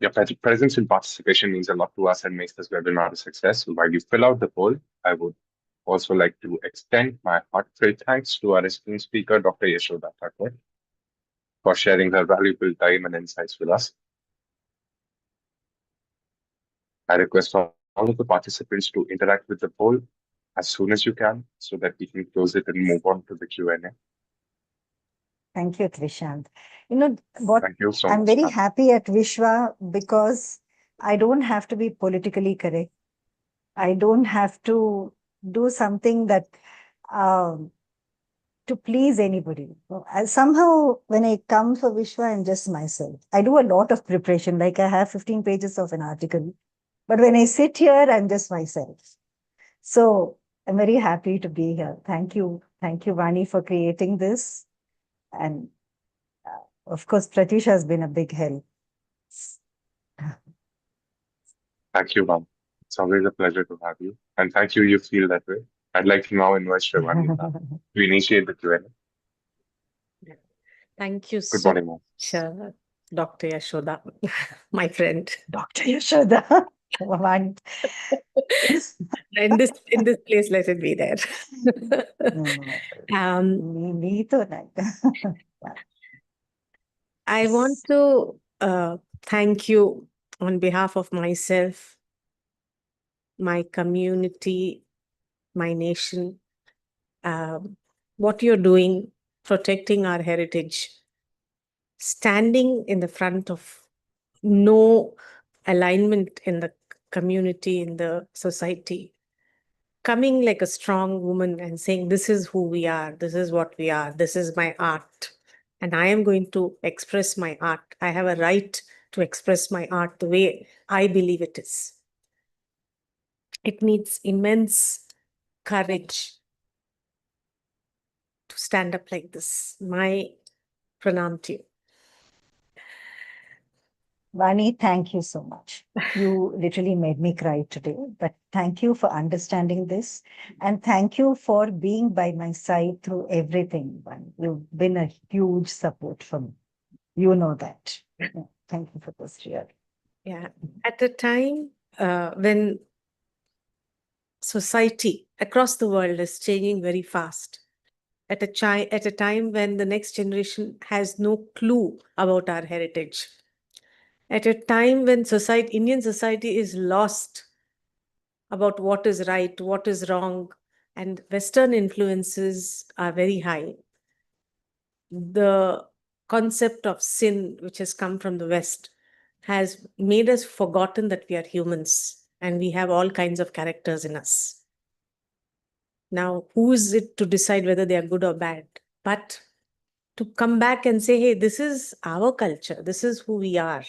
Your presence and participation means a lot to us and makes this webinar a success. So while you fill out the poll, I would also like to extend my heartfelt thanks to our esteemed speaker, Dr. Yashoda Thakur, for sharing her valuable time and insights with us. I request all of the participants to interact with the poll as soon as you can so that we can close it and move on to the Q&A. Thank you, Trishant. You know what? Thank you so I'm much. very happy at Vishwa because I don't have to be politically correct. I don't have to do something that to please anybody. Somehow, when I come for Vishwa, I'm just myself. I do a lot of preparation, like I have 15 pages of an article. But when I sit here, I'm just myself. So I'm very happy to be here. Thank you. Thank you, Vani, for creating this. And of course, Pratisha has been a big help. Thank you, Mom. It's always a pleasure to have you. And thank you, you feel that way. I'd like to now invite Shravani to initiate the Q&A. Thank you Good so morning, Mom. much, Dr. Yashoda, my friend. Dr. Yashoda. One. in this place, let it be there. No, Um, Yeah. I want to thank you on behalf of myself, my community, my nation, what you're doing, protecting our heritage, standing in the front of no alignment in the community, in the society, coming like a strong woman and saying, this is who we are, this is what we are, this is my art, and I am going to express my art. I have a right to express my art the way I believe it is. It needs immense courage to stand up like this. My pranam to you. Vani, thank you so much. You literally made me cry today, but thank you for understanding this. And thank you for being by my side through everything, Vani. You've been a huge support for me. You know that. Yeah, thank you for this, really. Yeah. At a time when society across the world is changing very fast, at a time when the next generation has no clue about our heritage, at a time when Indian society is lost about what is right, what is wrong, and Western influences are very high. The concept of sin, which has come from the West, has made us forgotten that we are humans and we have all kinds of characters in us. Now, who is it to decide whether they are good or bad? But to come back and say, hey, this is our culture, this is who we are.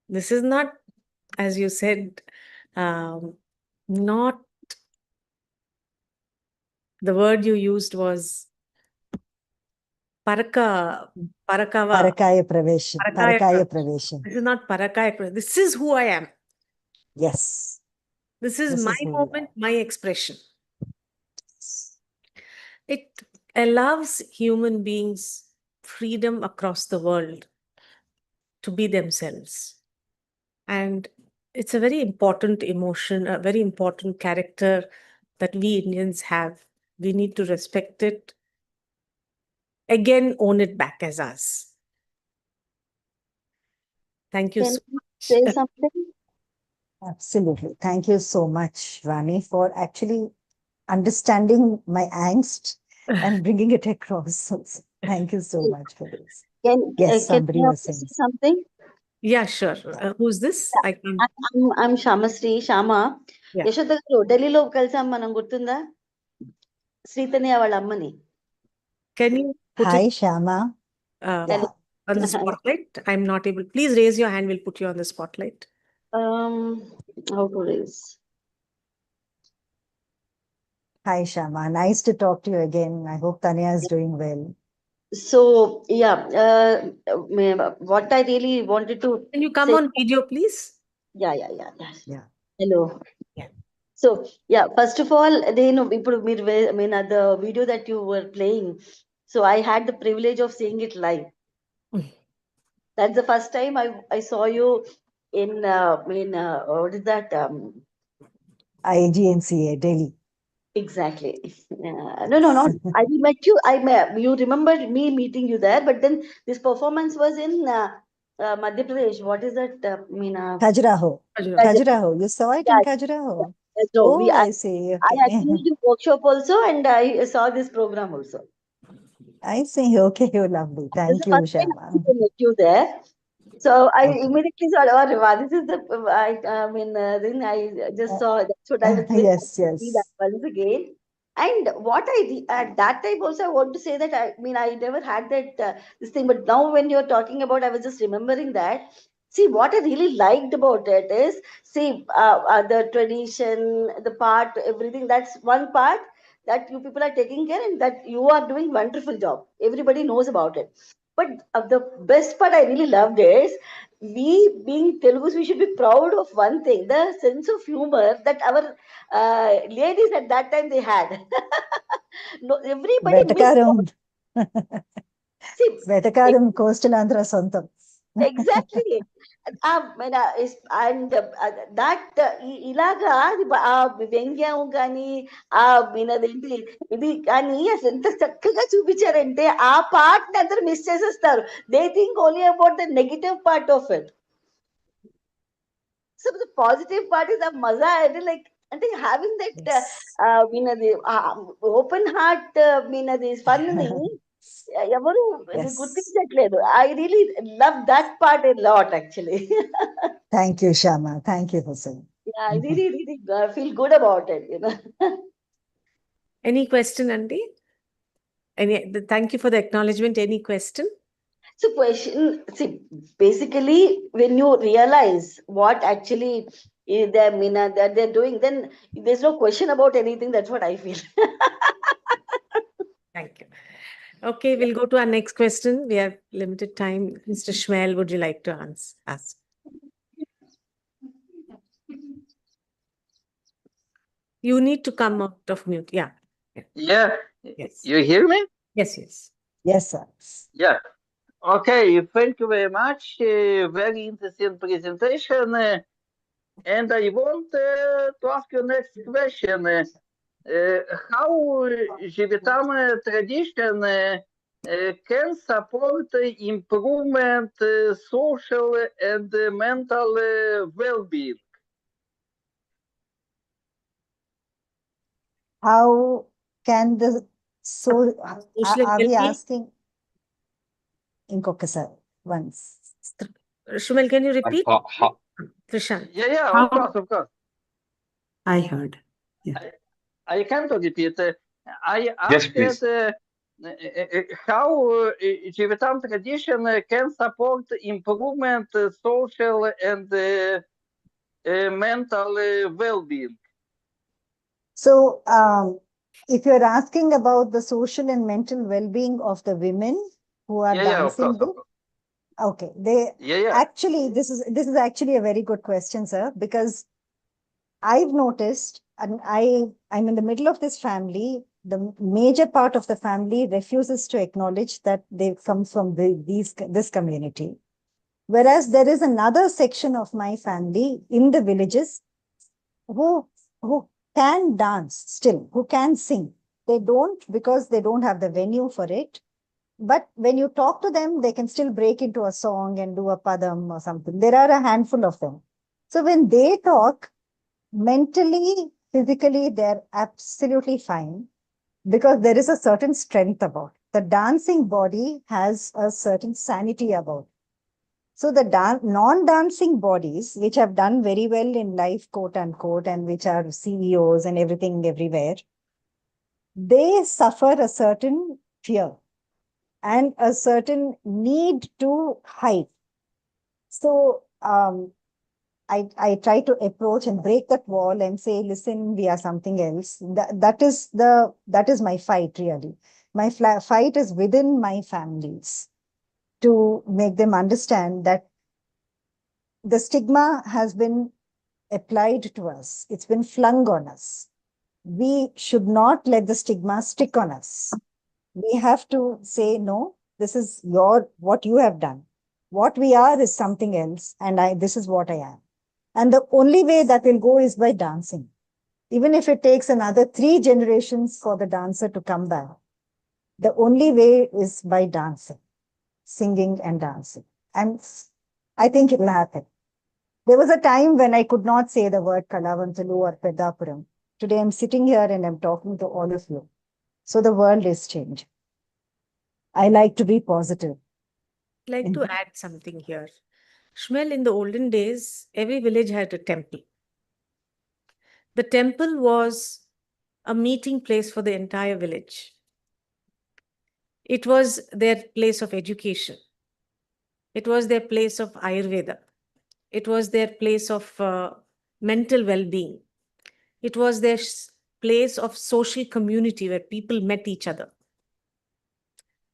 This is not, as you said, not the word you used was parakava. Parakaya Pravesham. Parakaya This Pravesham. is not parakaya. This is who I am. Yes. This is This my is who we moment, are. my expression. It allows human beings freedom across the world to be themselves. And it's a very important emotion, a very important character that we Indians have. We need to respect it. Again, own it back as us. Thank you Can so you much. say something? Absolutely. Thank you so much, Vani, for actually understanding my angst and bringing it across. So, thank you so much for this. Yes, Can somebody I was also say saying. something? Yeah, sure. Who's this? I can. I'm Shamasri, Shama. Yeah. Yashoda గారు ఢిల్లీలో కలిసాం మనం గుర్తుందా శ్రీతన్య వాళ్ళ అమ్మని Can you put Hi, it Shama. Yeah. on the spotlight? I'm not able. Please raise your hand. We'll put you on the spotlight. how to raise Hi, Shama. Nice to talk to you again. I hope Tanya is doing well. so yeah what I really wanted to Can you come say on video, please? yeah Yeah. hello Yeah. so yeah first of all నేను ఇప్పుడు మీరు the video that you were playing so I had the privilege of seeing it live. That's the first time I saw you in what is that IGNCA, Delhi. exactly no not I met you you remembered me meeting you there but then this performance was in Madhya Pradesh. What is that Khajuraho. Khajuraho. Khajuraho. You saw it in yeah, Khajuraho? no, Oh, I see. I Okay. attended the workshop also and I saw this program also. I see. Okay, oh, lovely. This is Thank the you, first time Shama. I met you there. So I Okay. immediately saw, oh, wow, this is the, then I just saw, that's what I was very Yes, happy to see that yes. once again. And what at that time also, I want to say that, I never had that, this thing, but now when you're talking about, I was just remembering that. See, what I really liked about it is, see, the tradition, the part, everything, that's one part that you people are taking care and that you are doing wonderful job. Everybody knows about it. But the best part I really loved is we being Telugus, we should be proud of one thing: the sense of humor that our ladies at that time they had. No, everybody missed. Vetakaram. See, Vetakaram coastal Andhra Sontam. exactly. That ఇలాగా ఆ వ్యంగ్యం కానీ ఆ మీనదేంటి ఇది కానీ అసలు ఎంత చక్కగా చూపించారంటే ఆ పార్ట్ ని అందరూ మిస్ చేసేస్తారు. They think only about the negative part of it. So the positive part is ఆ మజా అంటే లైక్ అంటే హ్యావింగ్ దట్ మీనది ఓపెన్ హార్ట్ మీనది ఫన్ ని ఎవరు Yes. గుర్తించట్లేదు. I really love that part a lot actually. Thank you, Shama. Thank you, Hussein. Yeah, I really feel good about it, you know. Any question, Andy? Thank you for the acknowledgement. Any question? So see, basically, when you realize what actually that they're doing, then there's no question about anything. That's what I feel. Thank you. Okay, we'll go to our next question. We have limited time. Mr. Shmuel, would you like to ask? You need to come out of mute. Yeah. Yeah. Yes. You hear me? Yes, yes. Yes, sir. Yeah. Okay. Thank you very much. Very interesting presentation. And I want to ask you next question. How Jīvitaṁ tradition can support improvement social and mental well-being? How can the so Social are we well-being? asking inkoka once? Shmuel, can you repeat? Trishant. Yeah, of course. I heard. Yeah. I can't repeat. I Yes, asked please. how Jīvitaṁ tradition can support improvement social and mental well-being. So, if you're asking about the social and mental well-being of the women who are dancing, of course. Okay, they actually this is actually a very good question, sir, because I've noticed, and I'm in the middle of this family. The major part of the family refuses to acknowledge that they come from this community, whereas there is another section of my family in the villages who can dance still, who can sing. They don't because they don't have the venue for it. But when you talk to them, they can still break into a song and do a padam or something. There are a handful of them. So when they talk, mentally, physically, they're absolutely fine because there is a certain strength about it. The dancing body has a certain sanity about it. So the non-dancing bodies, which have done very well in life, quote unquote, and which are CEOs and everything everywhere, they suffer a certain fear and a certain need to hide. So I try to approach and break that wall and say, listen, we are something else. That is my fight, really. My fight is within my families to make them understand that the stigma has been applied to us. It's been flung on us. We should not let the stigma stick on us. We have to say, no, this is what you have done. What we are is something else, and this is what I am. And the only way that will go is by dancing. Even if it takes another 3 generations for the dancer to come back, the only way is by dancing, singing and dancing. And I think it will happen. There was a time when I could not say the word Kalavantalu or Pedapuram. Today I'm sitting here and I'm talking to all of you. So the world is changing. I like to be positive. I'd like to add something here. Shmuel, in the olden days, every village had a temple. The temple was a meeting place for the entire village. It was their place of education. It was their place of Ayurveda. It was their place of mental well-being. It was their place of social community where people met each other.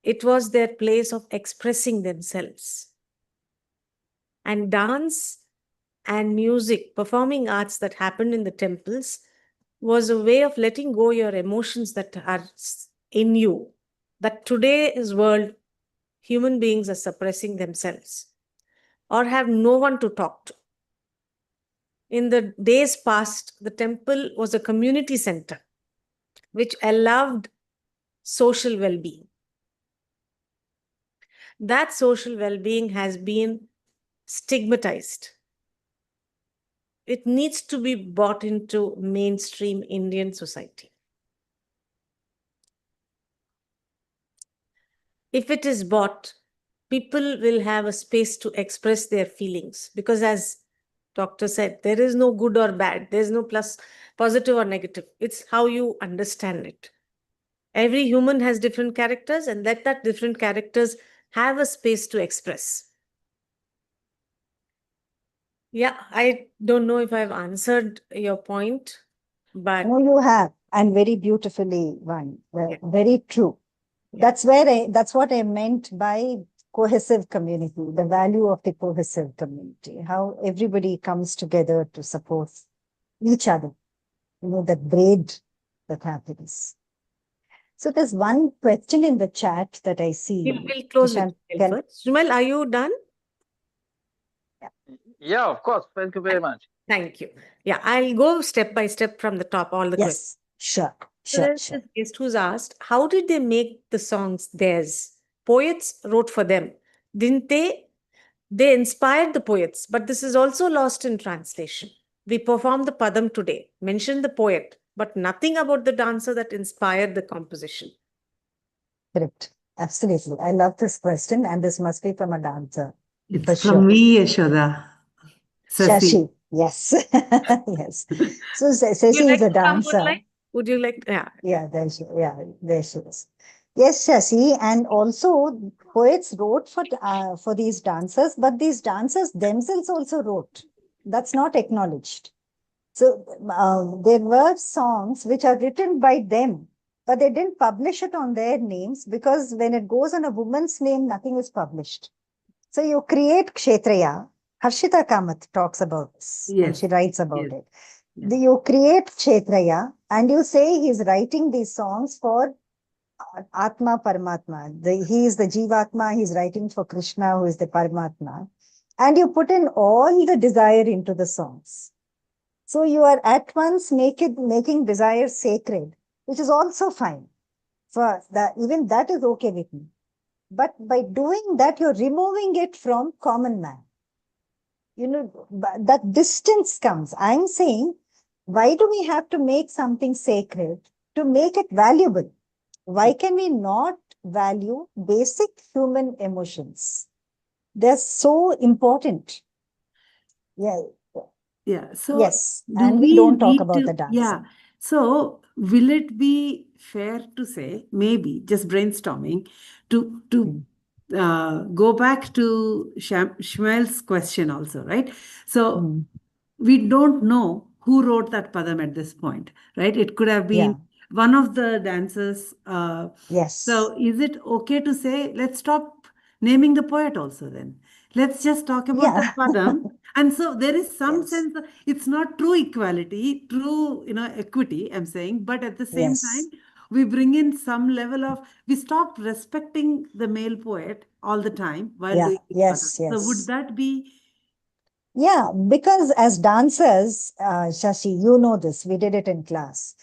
It was their place of expressing themselves. And dance and music, performing arts that happened in the temples was a way of letting go your emotions that are in you, that today's world, human beings are suppressing themselves. or have no one to talk to. In the days past, the temple was a community center which allowed social well-being. That social well-being has been stigmatized. It needs to be brought into mainstream Indian society. If it is bought, people will have a space to express their feelings, because as doctor said, there is no good or bad. There's no positive or negative. It's how you understand it. Every human has different characters, and let that different characters have a space to express. Yeah, I don't know if I've answered your point, but No, you have, and very beautifully one. Yeah. Very true. Yeah. That's what I meant by cohesive community, the value of the cohesive community, how everybody comes together to support each other. That braid that happens. So there's one question in the chat that I see. we'll close with Prashant, Sumail first. Sumail, are you done? Yeah, of course. Thank you very much. Thank you. Yeah, I'll go step by step from the top, all the questions. Yes, sure, So sure, there's sure. this guest who's asked, how did they make the songs theirs? Poets wrote for them, didn't they? They inspired the poets, but this is also lost in translation. We perform the padam today, mention the poet, but nothing about the dancer that inspired the composition. Correct. Absolutely. I love this question, and this must be from a dancer. It's For from sure. me, Yashoda. Shashi. Yes. Yes. So Would you Shashi like is a to come one dancer. line? Would you like? Yeah. Yeah, there she is. Yes, Shashi, and also poets wrote for these dancers, but these dancers themselves also wrote. That's not acknowledged. So there were songs which are written by them, but they didn't publish it on their names, because when it goes on a woman's name, nothing is published. So you create Kshetraya. Harshita Kamath talks about this, and Yes. she writes about Yes. it. You create Kshetraya, and you say he's writing these songs for Atma Paramatma. He is the Jīvitaṁ, he's writing for Krishna, who is the Paramatma. And you put in all the desire into the songs. So you are at once making desire sacred, which is also fine. Even that is okay with me. But by doing that, you're removing it from common man. That distance comes. I'm saying, why do we have to make something sacred to make it valuable? Why can we not value basic human emotions? They're so important. Yeah. Yeah. So Yes. do And we we don't talk need about to, the dance. yeah. So will it be fair to say, maybe just brainstorming, to go back to Shmuel's question also, right? So we don't know who wrote that padam at this point, right? It could have been one of the dancers. Yes. So is it okay to say, let's stop naming the poet also then? Let's just talk about the padam. And so there is some sense of, it's not true equality, true, equity, I'm saying, but at the same time, we bring in some level of, we stop respecting the male poet all the time while doing the padam. So would that be? Yeah, because as dancers, Shashi, you know this, we did it in class.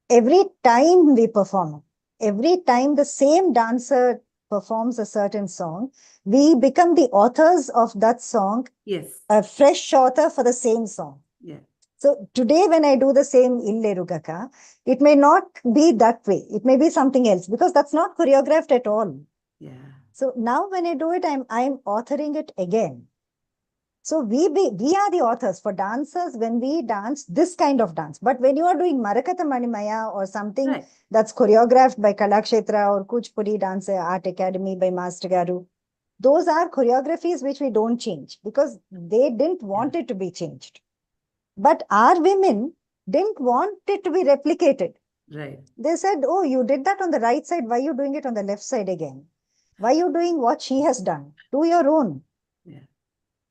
Every time we perform, every time the same dancer performs a certain song, we become the authors of that song. Yes. A fresh author for the same song. Yeah. So today when I do the same Ille Rugaka, it may not be that way. It may be something else, because that's not choreographed at all. Yeah. So now when I do it, I'm authoring it again. So we are the authors for dancers when we dance this kind of dance. But when you are doing Marakatha Manimaya or something that's choreographed by Kalakshetra or Kuchipudi Dance Art Academy by Master Garu, those are choreographies which we don't change because they didn't want it to be changed. But our women didn't want it to be replicated. Right. They said, oh, you did that on the right side. Why are you doing it on the left side again? Why are you doing what she has done? Do your own. Yeah.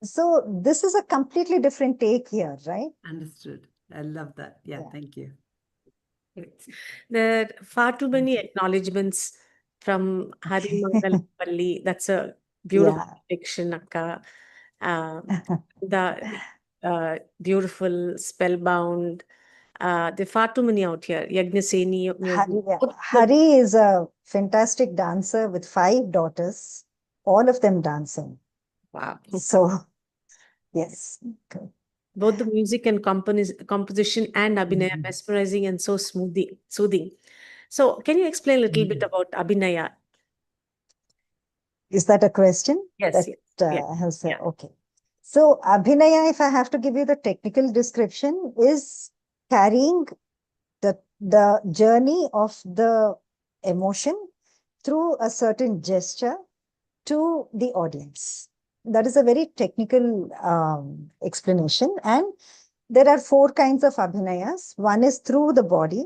So this is a completely different take here, right? Understood. I love that. Yeah. Thank you. There are far too many acknowledgements from Hari Mangal Palli. That's a beautiful fiction, Akka. the beautiful, spellbound. There are far too many out here. Yajnaseni music. Hari is a fantastic dancer with 5 daughters, all of them dancing. Wow. So, yes. Good. Both the music and composition and Abhinaya, mesmerizing and so soothing. So, can you explain a little bit about Abhinaya? Is that a question? Yes. I have said, okay. So, Abhinaya, if I have to give you the technical description, is carrying the journey of the emotion through a certain gesture to the audience. That is a very technical explanation. And there are 4 kinds of abhinayas. One is through the body,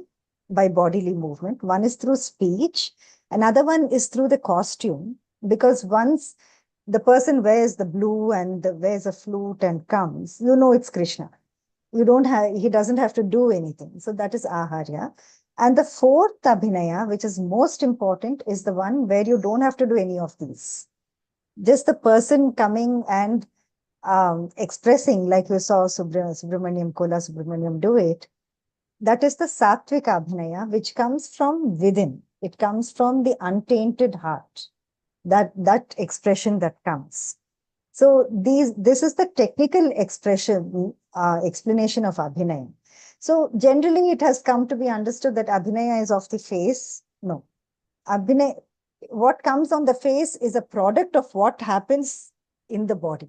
by bodily movement. One is through speech. Another one is through the costume, because once the person wears the blue and wears a flute and comes, you know it's Krishna. He doesn't have to do anything. So that is aharya. And the 4th abhinaya, which is most important, is the one where you don't have to do any of these. Just the person coming and expressing, like you saw Subramaniam, Kola Subramaniam do it. That is the Sattvic Abhinaya, which comes from within. It comes from the untainted heart. That expression that comes. So this is the technical explanation of Abhinaya. So generally it has come to be understood that Abhinaya is of the face. No. Abhinaya, what comes on the face is a product of what happens in the body,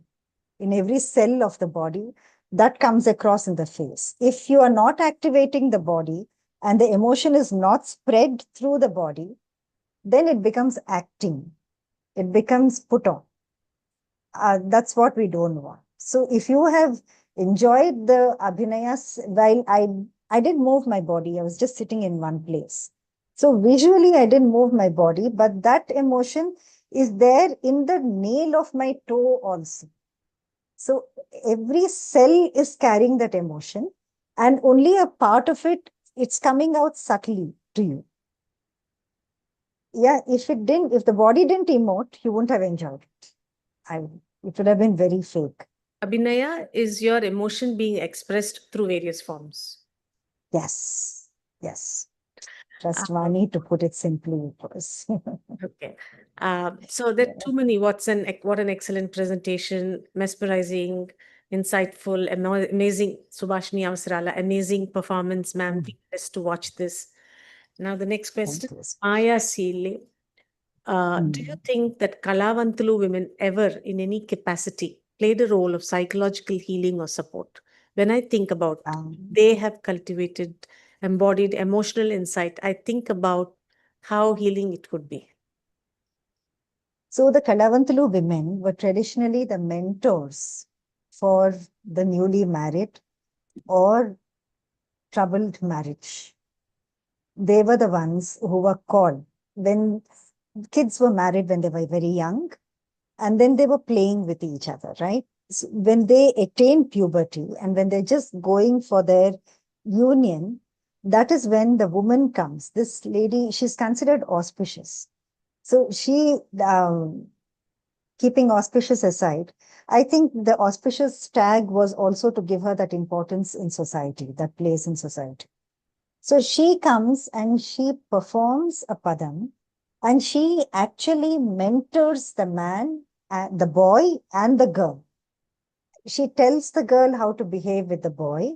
in every cell of the body, that comes across in the face. If you are not activating the body and the emotion is not spread through the body, then it becomes acting. It becomes put on. That's what we don't want. So if you have enjoyed the abhinayas, while I didn't move my body, I was just sitting in one place. So visually, I didn't move my body, but that emotion is there in the nail of my toe also. So every cell is carrying that emotion, and only a part of it, it's coming out subtly to you. Yeah, if the body didn't emote, you wouldn't have enjoyed it. It would have been very fake. Abhinaya is your emotion being expressed through various forms. Yes. Trust Vani to put it simply, of course. Okay. So there are too many. What an excellent presentation, mesmerizing, insightful, amazing. Subhashini Avasarala, amazing performance, ma'am. Be blessed to watch this. Now the next question, Maya Seele. Do you think that Kalavantalu women ever, in any capacity, played a role of psychological healing or support? When I think about they have cultivated, embodied emotional insight, I think about how healing it could be. So the Kalavantalu women were traditionally the mentors for the newly married or troubled marriage. They were the ones who were called when kids were married when they were very young, and then they were playing with each other, right? So when they attain puberty and when they're just going for their union, that is when the woman comes. This lady, she's considered auspicious. So she, keeping auspicious aside, I think the auspicious tag was also to give her that importance in society, that place in society. So she comes and she performs a padam, and she actually mentors the man, the boy and the girl. She tells the girl how to behave with the boy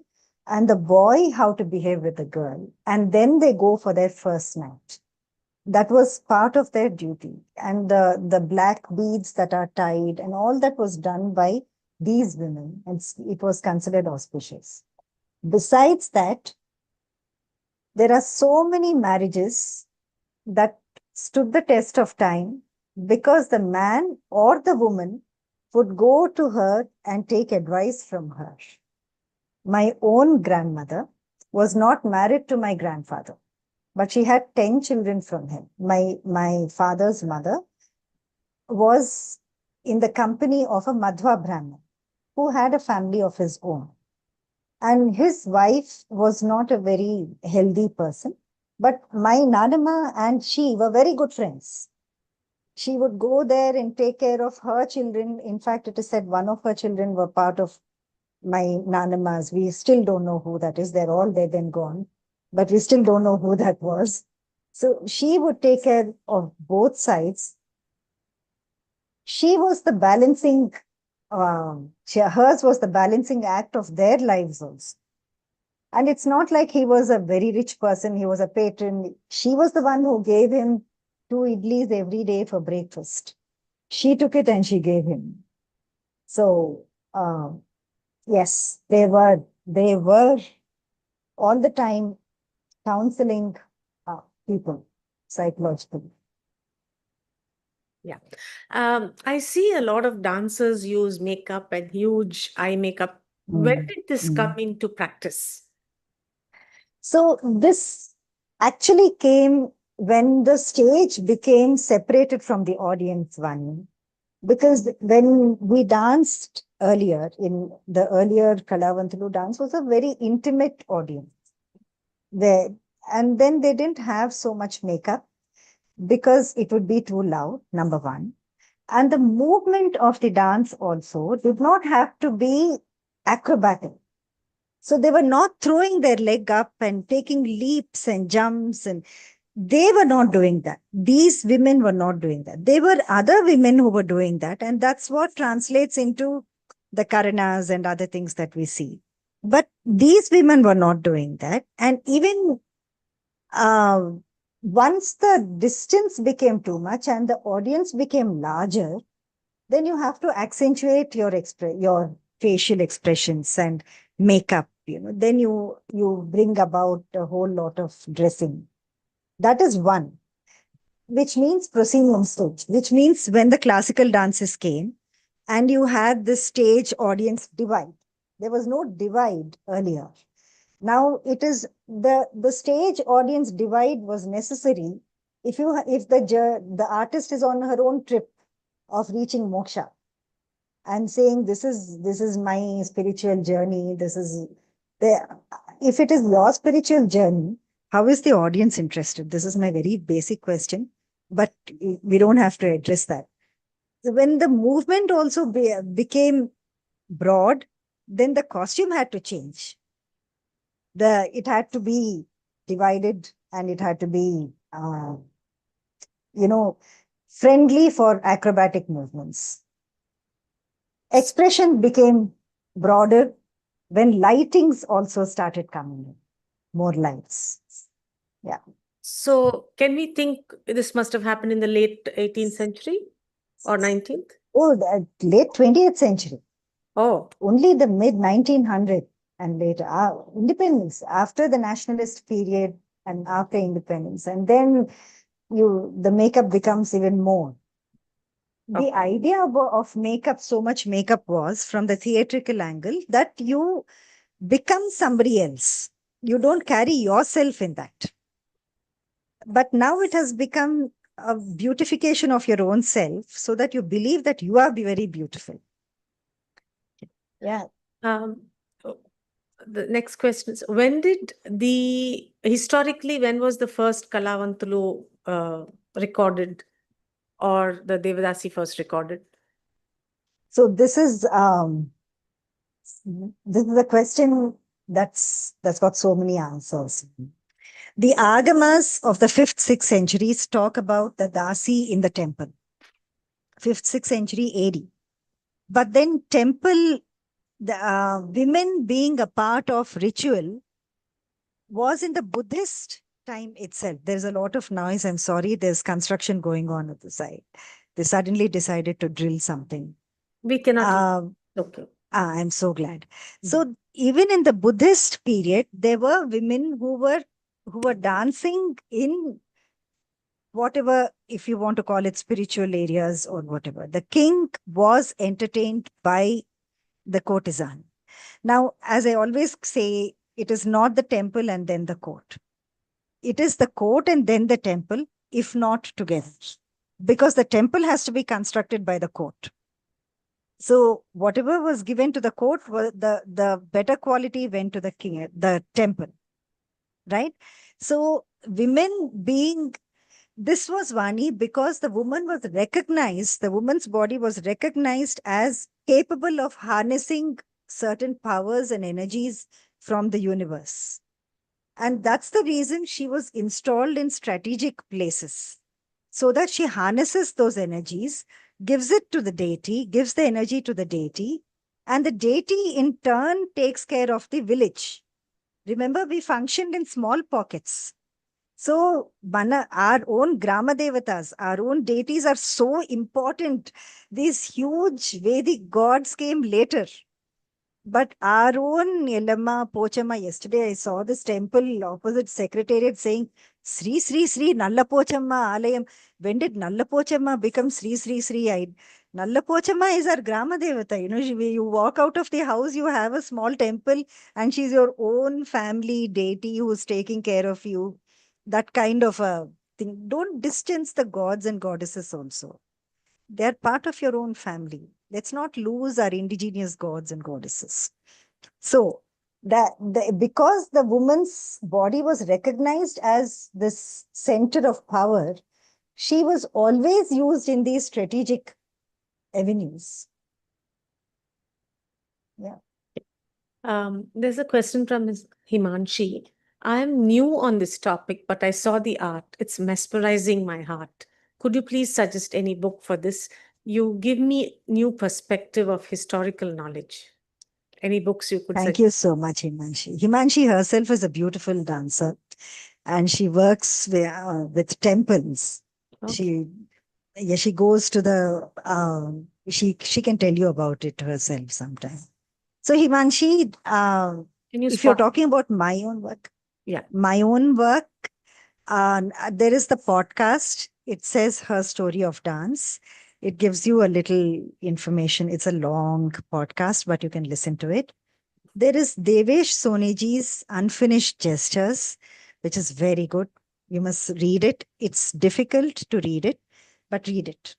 and the boy how to behave with the girl. And then they go for their first night. That was part of their duty. And the black beads that are tied and all that was done by these women. And it was considered auspicious. Besides that, there are so many marriages that stood the test of time because the man or the woman would go to her and take advice from her. My own grandmother was not married to my grandfather, but she had 10 children from him. My father's mother was in the company of a Madhva Brahmin who had a family of his own. And his wife was not a very healthy person, but my Nanama and she were very good friends. She would go there and take care of her children. In fact, it is said one of her children were part of my Nanamas. We still don't know who that is. They're all dead and gone, but we still don't know who that was. So she would take care of both sides. She was the balancing, hers was the balancing act of their lives also. And it's not like he was a very rich person, he was a patron. She was the one who gave him 2 idlis every day for breakfast. She took it and she gave him. So, yes, they were all the time counseling people psychologically. Yeah. I see a lot of dancers use makeup and huge eye makeup. When did this come into practice? So this actually came when the stage became separated from the audience one. Because when we danced earlier, in the earlier Kalavanthulu dance was a very intimate audience. And then they didn't have so much makeup because it would be too loud, number one. And the movement of the dance also did not have to be acrobatic. So they were not throwing their leg up and taking leaps and jumps, and they were not doing that. These women were not doing that. There were other women who were doing that, and that's what translates into the Karanas and other things that we see. But these women were not doing that. And even once the distance became too much and the audience became larger, then you have to accentuate your facial expressions and makeup. Then you bring about a whole lot of dressing. That is one, which means proscenium stage, which means when the classical dances came and you had the stage audience divide. There was no divide earlier. Now it is the stage audience divide was necessary if the artist is on her own trip of reaching moksha and saying this is my spiritual journey. If it is your spiritual journey, how is the audience interested? This is my very basic question, but we don't have to address that. So when the movement also became broad, then the costume had to change. It had to be divided and it had to be, friendly for acrobatic movements. Expression became broader when lightings also started coming in, more lights. Yeah. So can we think this must have happened in the late 18th century or 19th? Oh, the late 20th century. Oh. Only the mid 1900 and later, independence, after the nationalist period and after independence. And then the makeup becomes even more. The idea of makeup, so much makeup was from the theatrical angle that you become somebody else. You don't carry yourself in that. But now it has become a beautification of your own self so that you believe that you are very beautiful. Yeah. The next question is, when was the first Kalavantulu recorded, or the Devadasi first recorded? So this is a question that's got so many answers. The Agamas of the 5th, 6th centuries talk about the Dasi in the temple. 5th, 6th century AD. But then temple, the women being a part of ritual was in the Buddhist time itself. There's a lot of noise. I'm sorry. There's construction going on at the side. They suddenly decided to drill something. We cannot. Okay. I'm so glad. So even in the Buddhist period, there were women who were dancing in whatever, if you want to call it spiritual areas or whatever. The king was entertained by the courtesan. Now, as I always say, it is not the temple and then the court. It is the court and then the temple, if not together. Because the temple has to be constructed by the court. So whatever was given to the court, the better quality went to the temple, right? So women being This was Vani because the woman's body was recognized as capable of harnessing certain powers and energies from the universe. And that's the reason she was installed in strategic places so that she harnesses those energies, gives it to the deity, gives the energy to the deity, and the deity in turn takes care of the village. Remember, we functioned in small pockets. So, our own Grama Devatas, our own deities are so important. These huge Vedic gods came later. But our own Yellamma, Pochama, yesterday I saw this temple opposite Secretariat saying, Sri Sri Sri Nalla Pochamma Alayam. When did Nalla Pochamma become Sri Sri Sri? Nalla Pochamma is our Grama Devata. You walk out of the house, you have a small temple, and she's your own family deity who's taking care of you. That kind of a thing. Don't distance the gods and goddesses also. They're part of your own family. Let's not lose our indigenous gods and goddesses. So, because the woman's body was recognized as this center of power, she was always used in these strategic avenues. Yeah. There's a question from Ms. Himanshi. I'm new on this topic, but I saw the art. It's mesmerizing my heart. Could you please suggest any book for this? You give me new perspective of historical knowledge. Any books you could Thank suggest? you so much, Himanshi. Himanshi herself is a beautiful dancer and she works with temples. Okay. She goes to the, she can tell you about it herself sometime. So Himanshi, Can you if you're spot? talking about my own work, Yeah. my own work, there is the podcast. It says Her Story of Dance. It gives you a little information. It's a long podcast, but you can listen to it. There is Devesh Soneji's Unfinished Gestures, which is very good. You must read it. It's difficult to read it, but read it.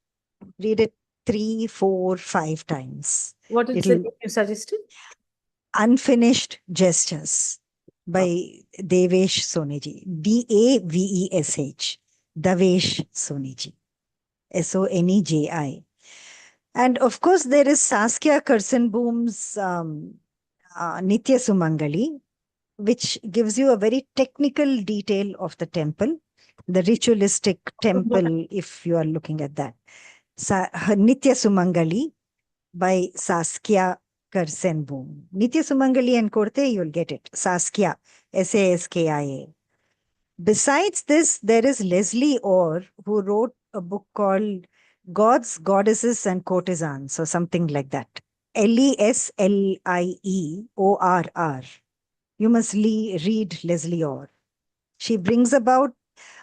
Read it 3, 4, 5 times. What is the book you suggested? Unfinished Gestures by Devesh Soneji. Davesh. Davesh Soneji. Soneji. And of course, there is Saskia Kursenboom's Nitya Sumangali, which gives you a very technical detail of the temple, the ritualistic temple, if you are looking at that. Nitya Sumangali by Saskia Kursenboom. Nitya Sumangali and Korte, you'll get it. Saskia, Saskia. Besides this, there is Leslie Orr, who wrote a book called Gods, Goddesses, and Courtesans, or something like that. Leslieorr. You must read Leslie Orr. She brings about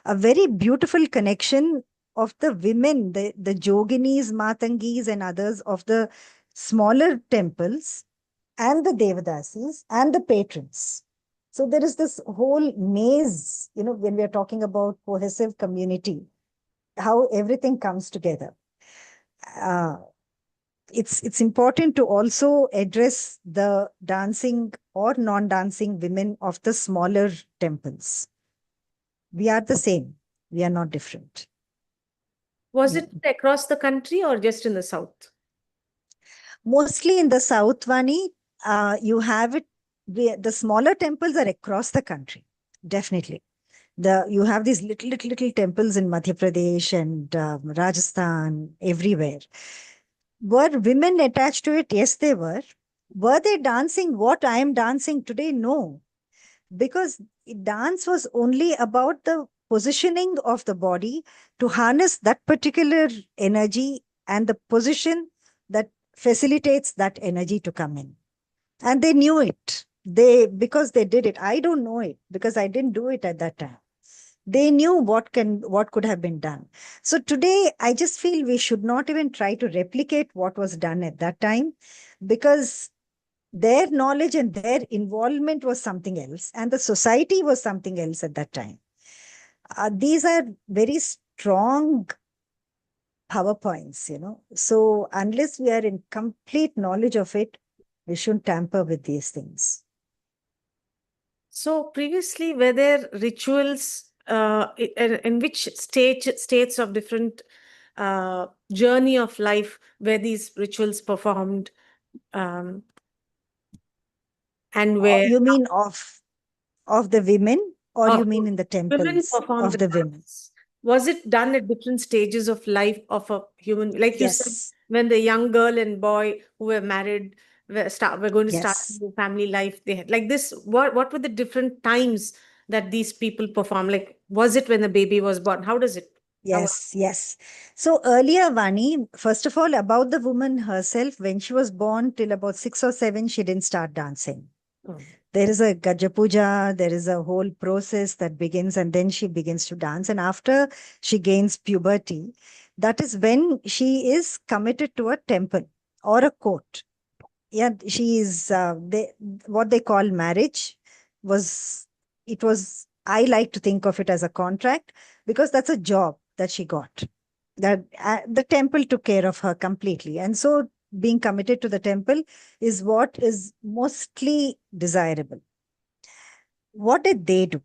a very beautiful connection of the women, the Joginis, Matangis, and others of the smaller temples, and the Devadasis, and the patrons. So there is this whole maze, when we are talking about cohesive community, how everything comes together. It's important to also address the dancing or non-dancing women of the smaller temples. We are the same. We are not different. Was it across the country or just in the south? Mostly in the south, Vani. You have it. The smaller temples are across the country. Definitely. You have these little temples in Madhya Pradesh and Rajasthan, everywhere. Were women attached to it? Yes, they were. Were they dancing what I am dancing today? No. Because dance was only about the positioning of the body to harness that particular energy and the position that facilitates that energy to come in. And they knew it. Because they did it. I don't know it because I didn't do it at that time. They knew what could have been done. So today, I just feel we should not even try to replicate what was done at that time, because their knowledge and their involvement was something else, and the society was something else at that time. These are very strong PowerPoints, So unless we are in complete knowledge of it, we shouldn't tamper with these things. So previously, were there rituals in which states of different journey of life were these rituals performed, um, and where You mean of the women, or of you mean in the women temples performed of the the women? dance? Was it done at different stages of life of a human? Like you said, Yes, when the young girl and boy who were married were going to start a yes, new family life, they had like this. What were the different times that these people perform? Like, was it when the baby was born? How does it? How? yes, yes. So earlier, Vani, first of all, about the woman herself, when she was born till about 6 or 7, she didn't start dancing. Oh. There is a Gaja Puja, there is a whole process that begins, and then she begins to dance. And after she gains puberty, that is when she is committed to a temple or a court. Yeah, she is, what they call marriage was, it was, I like to think of it as a contract, because that's a job that she got. That the temple took care of her completely. And so being committed to the temple is what is mostly desirable. What did they do?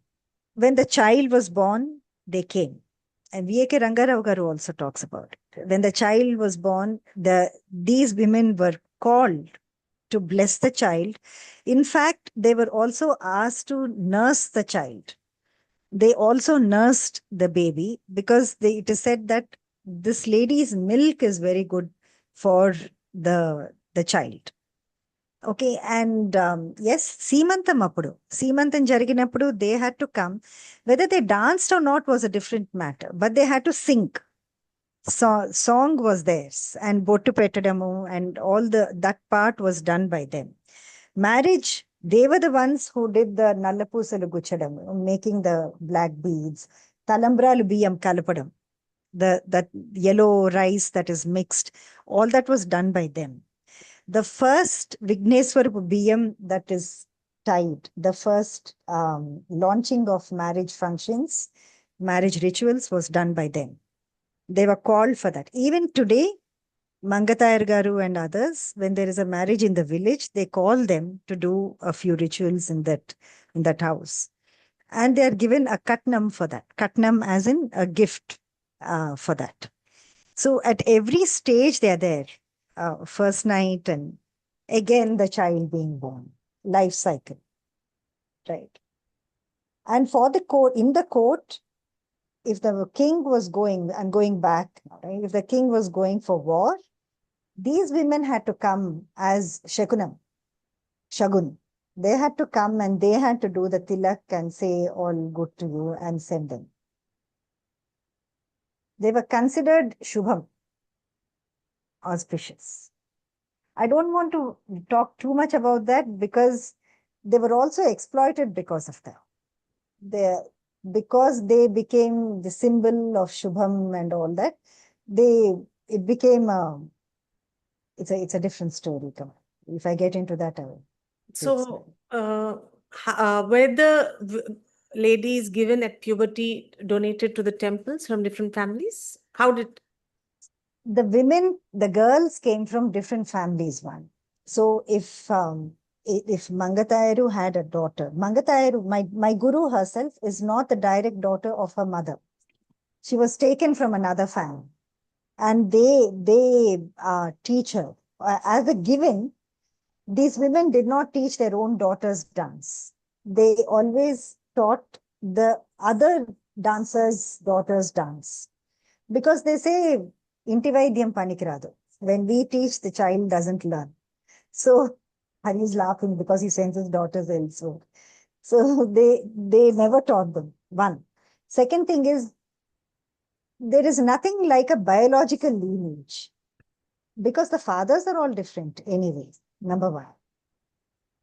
When the child was born, they came. And V.A.K. Rangarao Garu also talks about it. When the child was born, these women were called to bless the child. In fact, they were also asked to nurse the child. They also nursed the baby, because it is said that this lady's milk is very good for the child. Okay, and yes, Seemantam appudu. Seemantam jariginapudu, they had to come. Whether they danced or not was a different matter, but they had to sing. Song was theirs, and Bottu Pettadamu, and all that part was done by them. Marriage, they were the ones who did the Nallapusalu Guchadamu, making the black beads, Talambralu Biyam Kalapadam, that yellow rice that is mixed, all that was done by them. The first Vigneswar Biyam that is tied, the first launching of marriage functions, marriage rituals was done by them. They were called for that. Even today, Mangatayar Garu and others, when there is a marriage in the village, they call them to do a few rituals in that house. And they are given a katnam for that. Katnam as in a gift for that. So at every stage they are there. First night, and again the child being born. Life cycle. Right. And for the court, in the court, if the king was going, and going back, right, if the king was going for war, these women had to come as Shagun. They had to come and they had to do the tilak and say all good to you and send them. They were considered Shubham, auspicious. I don't want to talk too much about that, because they were also exploited because of that. Because they became the symbol of Shubham and all that, it became it's a different story. Come on. If I get into that, I will. So, were the ladies given at puberty donated to the temples from different families? How did? The women, the girls came from different families, one. So if Mangatayaru had a daughter, Mangatayaru, my guru herself, is not the direct daughter of her mother. She was taken from another family. And they teach her. As a given, these women did not teach their own daughters dance. They always taught the other dancers' daughters dance. Because they say, Inti Vaidyam Panikiradu. When we teach, the child doesn't learn. So Hari's laughing because he sends his daughters elsewhere. So they never taught them. One. Second thing is, there is nothing like a biological lineage, because the fathers are all different anyway, number one.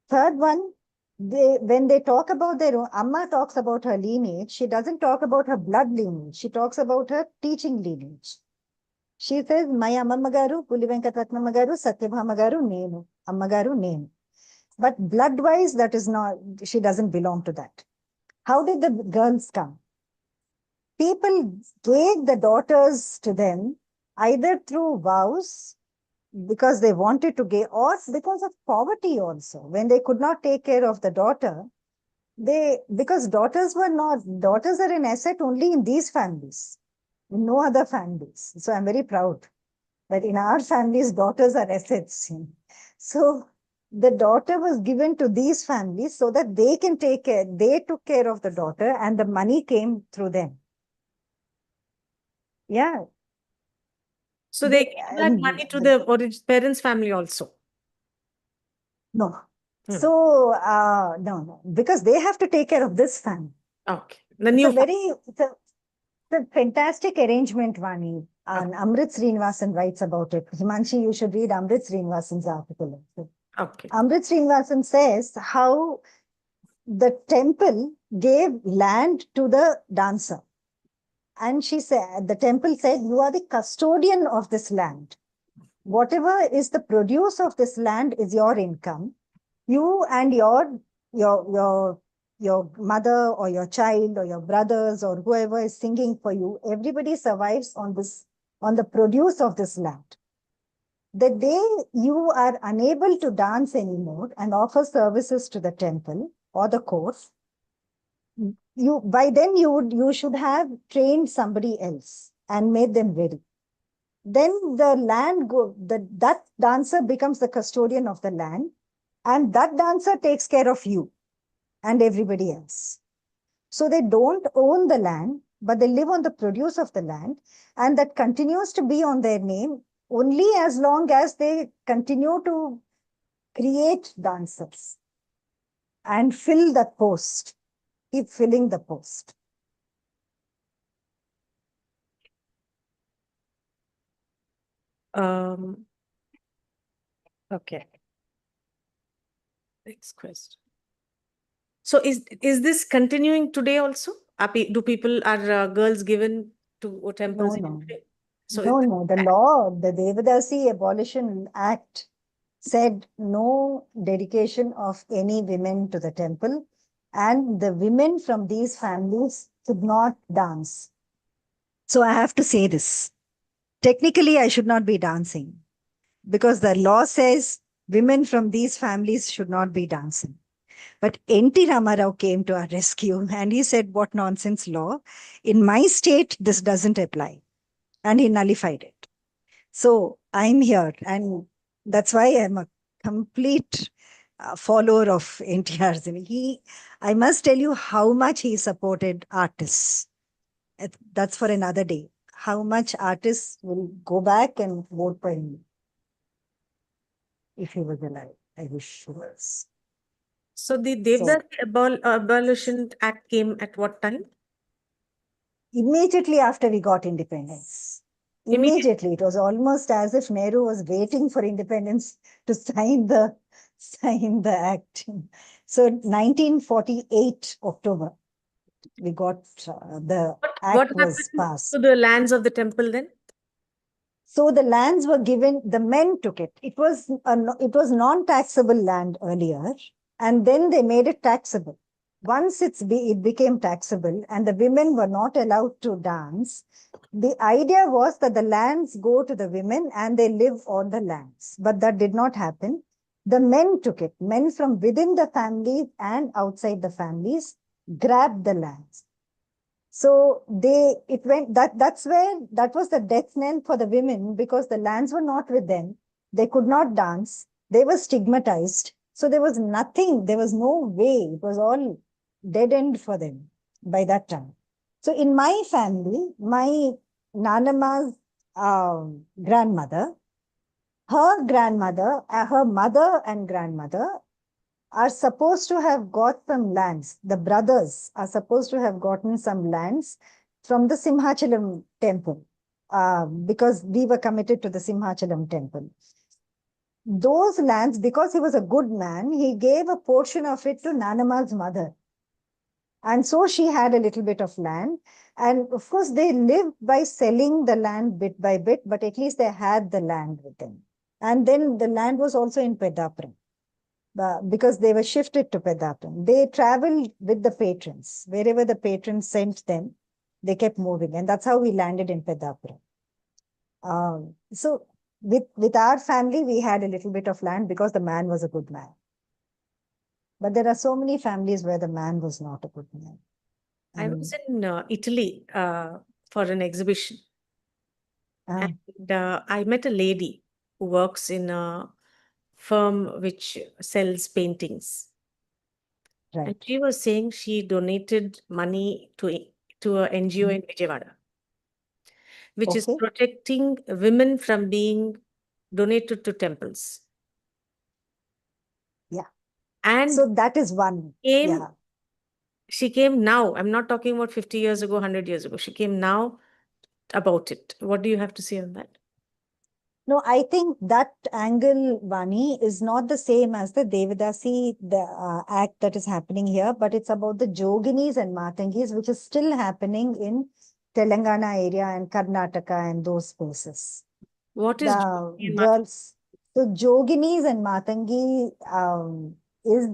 Third one, when they talk about their own, Amma talks about her lineage, she doesn't talk about her blood lineage, she talks about her teaching lineage. She says, my Ammagaru, Puli Venkatratnamagaru, Satyabhamagaru, Nenu, Ammagaru, Nenu. But blood-wise, that is not, she doesn't belong to that. How did the girls come? People gave the daughters to them either through vows, because they wanted to give, or because of poverty also. When they could not take care of the daughter, because daughters are an asset only in these families, in no other families. So I'm very proud that in our families, daughters are assets. So the daughter was given to these families so that they can take care. They took care of the daughter and the money came through them. Yeah. So they give that money to the parents' family also. No. So, no, because they have to take care of this family. Okay. The new It's a fantastic arrangement, Vani. And Amrit Srinivasan writes about it. Himanshi, you should read Amrit Srinivasan's article. Okay. Amrit Srinivasan says how the temple gave land to the dancer. And the temple said, you are the custodian of this land. Whatever is the produce of this land is your income. You and your mother or your child or your brothers or whoever is singing for you, everybody survives on the produce of this land. The day you are unable to dance anymore and offer services to the temple or the court, by then you should have trained somebody else and made them ready. Then the land that dancer becomes the custodian of the land, and that dancer takes care of you and everybody else. So they don't own the land, but they live on the produce of the land, and that continues to be on their name only as long as they continue to create dancers and fill that post, keep filling the post. Okay. Next question. So is this continuing today also? Do are girls given to temples? No. So No. The law, the Devadasi Abolition Act said no dedication of any women to the temple, and the women from these families should not dance. So I have to say this. Technically, I should not be dancing because the law says women from these families should not be dancing. But N.T. Ramarao came to our rescue and he said, what nonsense law. In my state, this doesn't apply. And he nullified it. So I'm here, and that's why I'm a complete follower of NTR's. I must tell you how much he supported artists. That's for another day. How much artists will go back and vote for him if he was alive. I wish he was. So the Devdasi Abolition Act came at what time? Immediately after we got independence. Immediately. It was almost as if Nehru was waiting for independence to sign the act. So 1948 October, we got the act was passed. To the lands of the temple then? So the lands were given, the men took it. It was non-taxable land earlier, and then they made it taxable. Once it became taxable and the women were not allowed to dance, the idea was that the lands go to the women and they live on the lands. But that did not happen. The men took it. Men from within the families and outside the families grabbed the lands. So that was the death knell for the women because the lands were not with them. They could not dance. They were stigmatized. So there was nothing, there was no way. It was all dead end for them by that time. So in my family, my Nanama's grandmother, her mother and grandmother are supposed to have got some lands. The brothers are supposed to have gotten some lands from the Simhachalam temple because we were committed to the Simhachalam temple. Those lands, because he was a good man, he gave a portion of it to Nanama's mother. And so she had a little bit of land. And of course, they lived by selling the land bit by bit, but at least they had the land with them. And then the land was also in Pedapuram. Because they were shifted to Pedapuram. They traveled with the patrons. Wherever the patrons sent them, they kept moving. And that's how we landed in Pedapuram. So with our family, we had a little bit of land because the man was a good man. But there are so many families where the man was not a good man. I And, was in Italy for an exhibition, ah, and I met a lady who works in a firm which sells paintings. And right. she was saying she donated money to a NGO in Vijayawada, which is Okay. protecting women from being donated to temples. Yeah. And So that is one. Yeah. she came now. I'm not talking about 50 years ago, 100 years ago. She came now about it. What do you have to say on that? No, I think that angle, Vani, is not the same as the Devidasi act that is happening here, but it's about the Joginis and Matangis, which is still happening in Telangana area and Karnataka and those places. What is The Jogini and girls. So Joginis and Matangi is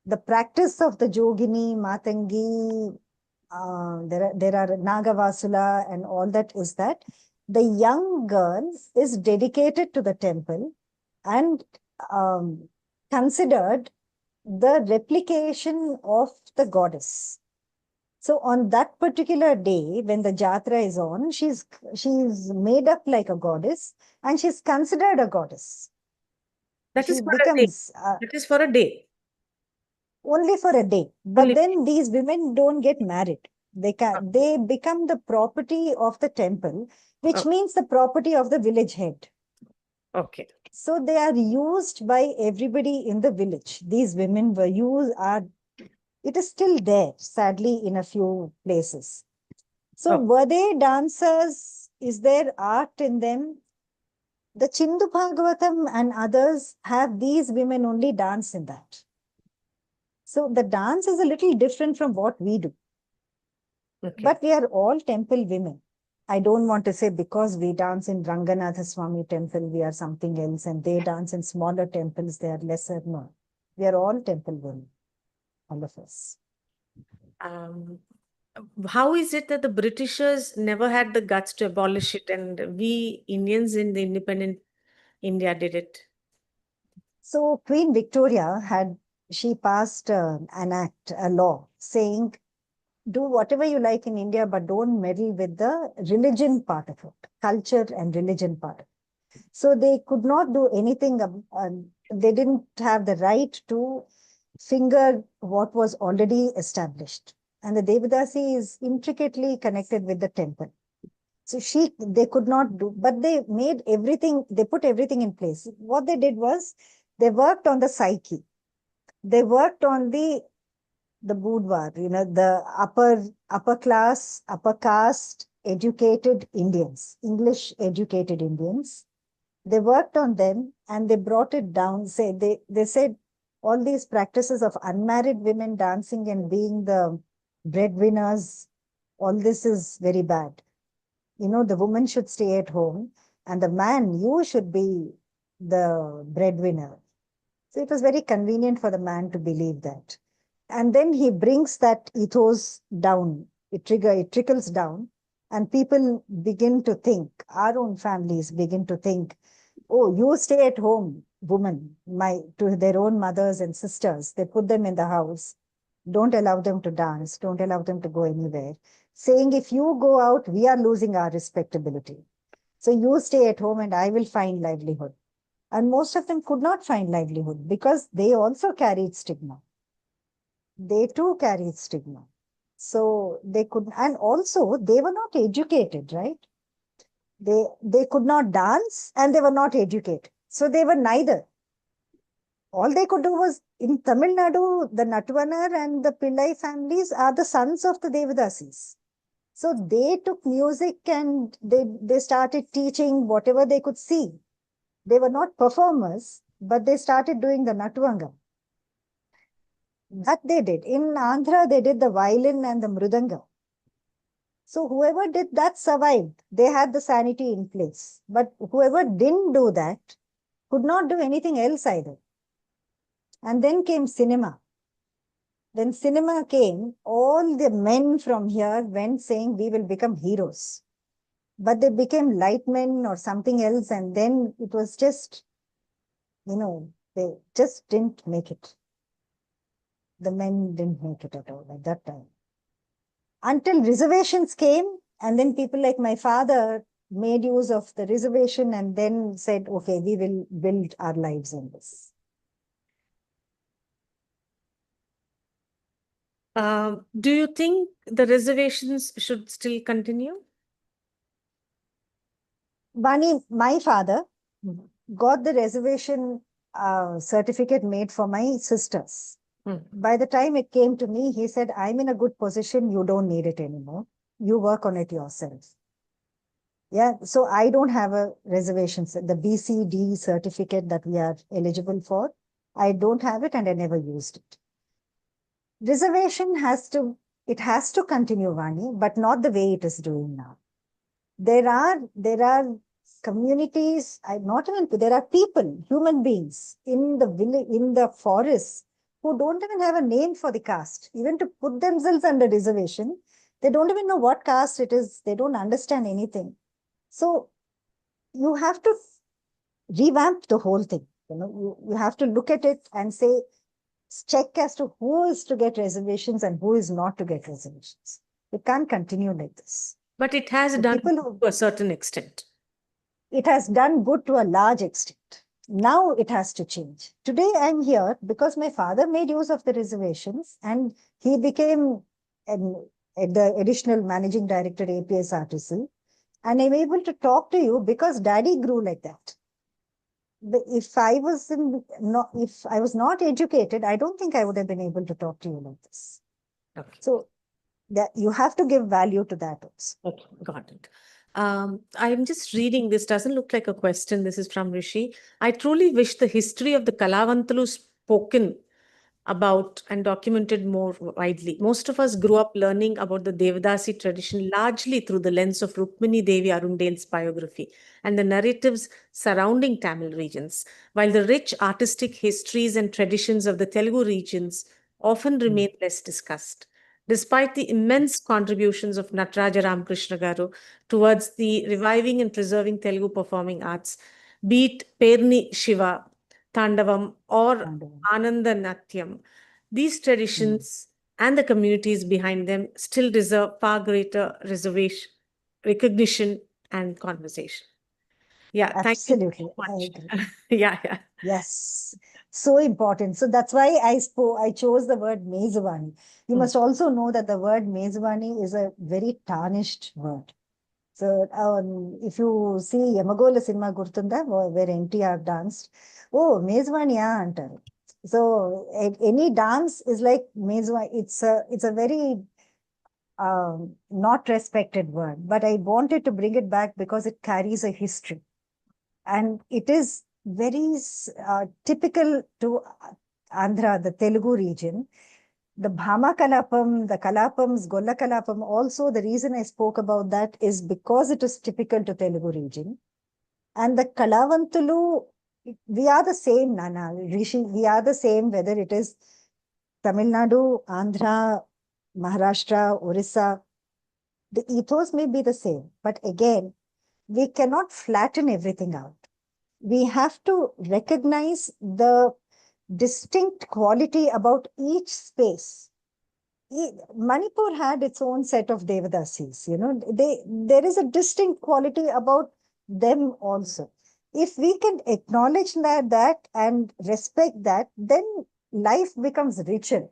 the practice of the Jogini, Matangi, there are Nagavasula and all that is that the young girl is dedicated to the temple and considered the replication of the goddess. So on that particular day, when the Jatra is on, she's made up like a goddess and she's considered a goddess. That is She for a day. becomes That is for a day. only for a day. But Only. then these women don't get married. They become the property of the temple, which means the property of the village head. Okay. So they are used by everybody in the village. These women were used, it is still there, sadly, in a few places. So were they dancers? Is there art in them? The Chindu Bhagavatam and others have these women only dance in that. So the dance is a little different from what we do. Okay. But we are all temple women. I don't want to say because we dance in Ranganatha Swami temple, we are something else, and they dance in smaller temples, they are lesser. No. We are all temple women, all of us. How is it that the Britishers never had the guts to abolish it and we Indians in the independent India did it? So Queen Victoria she passed an act, a law saying, do whatever you like in India, but don't meddle with the religion part of it, culture and religion part. So they could not do anything. They didn't have the right to finger what was already established. And the Devidasi is intricately connected with the temple. So they could not do, but they made everything, they put everything in place. What they did was they worked on the psyche. They worked on the boudoir, the upper class, upper caste, educated Indians, English educated Indians. They worked on them and they brought it down. They said all these practices of unmarried women dancing and being the breadwinners, all this is very bad. The woman should stay at home and the man, you should be the breadwinner. So it was very convenient for the man to believe that. And then he brings that ethos down. It trickles down and people begin to think, our own families begin to think, oh, you stay at home, woman, to their own mothers and sisters. They put them in the house. Don't allow them to dance. Don't allow them to go anywhere. Saying, if you go out, we are losing our respectability. So you stay at home and I will find livelihood. And most of them could not find livelihood because they also carried stigma. They too carried stigma. So they could, and also they were not educated, right? They could not dance and they were not educated. So they were neither. All they could do was, in Tamil Nadu, the Natvanar and the Pillai families are the sons of the Devadasis. So they took music and they started teaching whatever they could see. They were not performers, but they started doing the Natvanga. That they did. In Andhra, they did the violin and the mridanga. So whoever did that survived. They had the sanity in place. But whoever didn't do that could not do anything else either. And then came cinema. When cinema came, all the men from here went saying, we will become heroes. But they became light men or something else. And then it was just, They just didn't make it. The men didn't make it at all at that time. Until reservations came, and then people like my father made use of the reservation and then said, okay, we will build our lives on this. Do you think the reservations should still continue? Vani, my father got the reservation certificate made for my sisters. By the time it came to me, he said, I'm in a good position. You don't need it anymore. You work on it yourself. Yeah, so I don't have a reservation. The BCD certificate that we are eligible for, I don't have it and I never used it. Reservation has to continue, Vani, but not the way it is doing now. There are communities, there are people, human beings in the village, in the forests, who don't even have a name for the caste. Even to put themselves under reservation, they don't even know what caste it is. They don't understand anything. So you have to revamp the whole thing. You have to look at it and say, check as to who is to get reservations and who is not to get reservations. It can't continue like this. But it has done to a certain extent. It has done good to a large extent. Now it has to change. Today I'm here because my father made use of the reservations and he became the additional managing director APS RTC. And I'm able to talk to you because daddy grew like that. If I was not educated, I don't think I would have been able to talk to you like this. Okay. So that you have to give value to that also. Okay, got it. I'm just reading, this doesn't look like a question. This is from Rishi. I truly wish the history of the Kalavantalu spoken about and documented more widely. Most of us grew up learning about the Devadasi tradition largely through the lens of Rukmini Devi Arundale's biography and the narratives surrounding Tamil regions, while the rich artistic histories and traditions of the Telugu regions often remain less discussed. Despite the immense contributions of Nataraja Ramakrishna Garu towards the reviving and preserving Telugu performing arts, be it Perni Shiva, Tandavam, or Ananda Natyam, these traditions and the communities behind them still deserve far greater recognition and conversation. Yeah, absolutely. Thank you so much. I agree. Yeah. Yes, so important. So that's why I chose the word Mezavani. You must also know that the word Mezavani is a very tarnished word. So if you see Yamagola cinema Gurtunda, where NTR danced, oh, Mezavani antaru. So any dance is like Mezavani. It's a very not respected word, but I wanted to bring it back because it carries a history. And it is very typical to Andhra, the Telugu region. The Bhama Kalapam, the Kalapams, Golla Kalapam, also the reason I spoke about that is because it is typical to Telugu region. And the Kalavantulu, we are the same, Nana, Rishi, we are the same, whether it is Tamil Nadu, Andhra, Maharashtra, Orissa, the ethos may be the same. But again, we cannot flatten everything out. We have to recognize the distinct quality about each space. Manipur had its own set of Devadasis, there is a distinct quality about them also. If we can acknowledge that and respect that, then life becomes richer.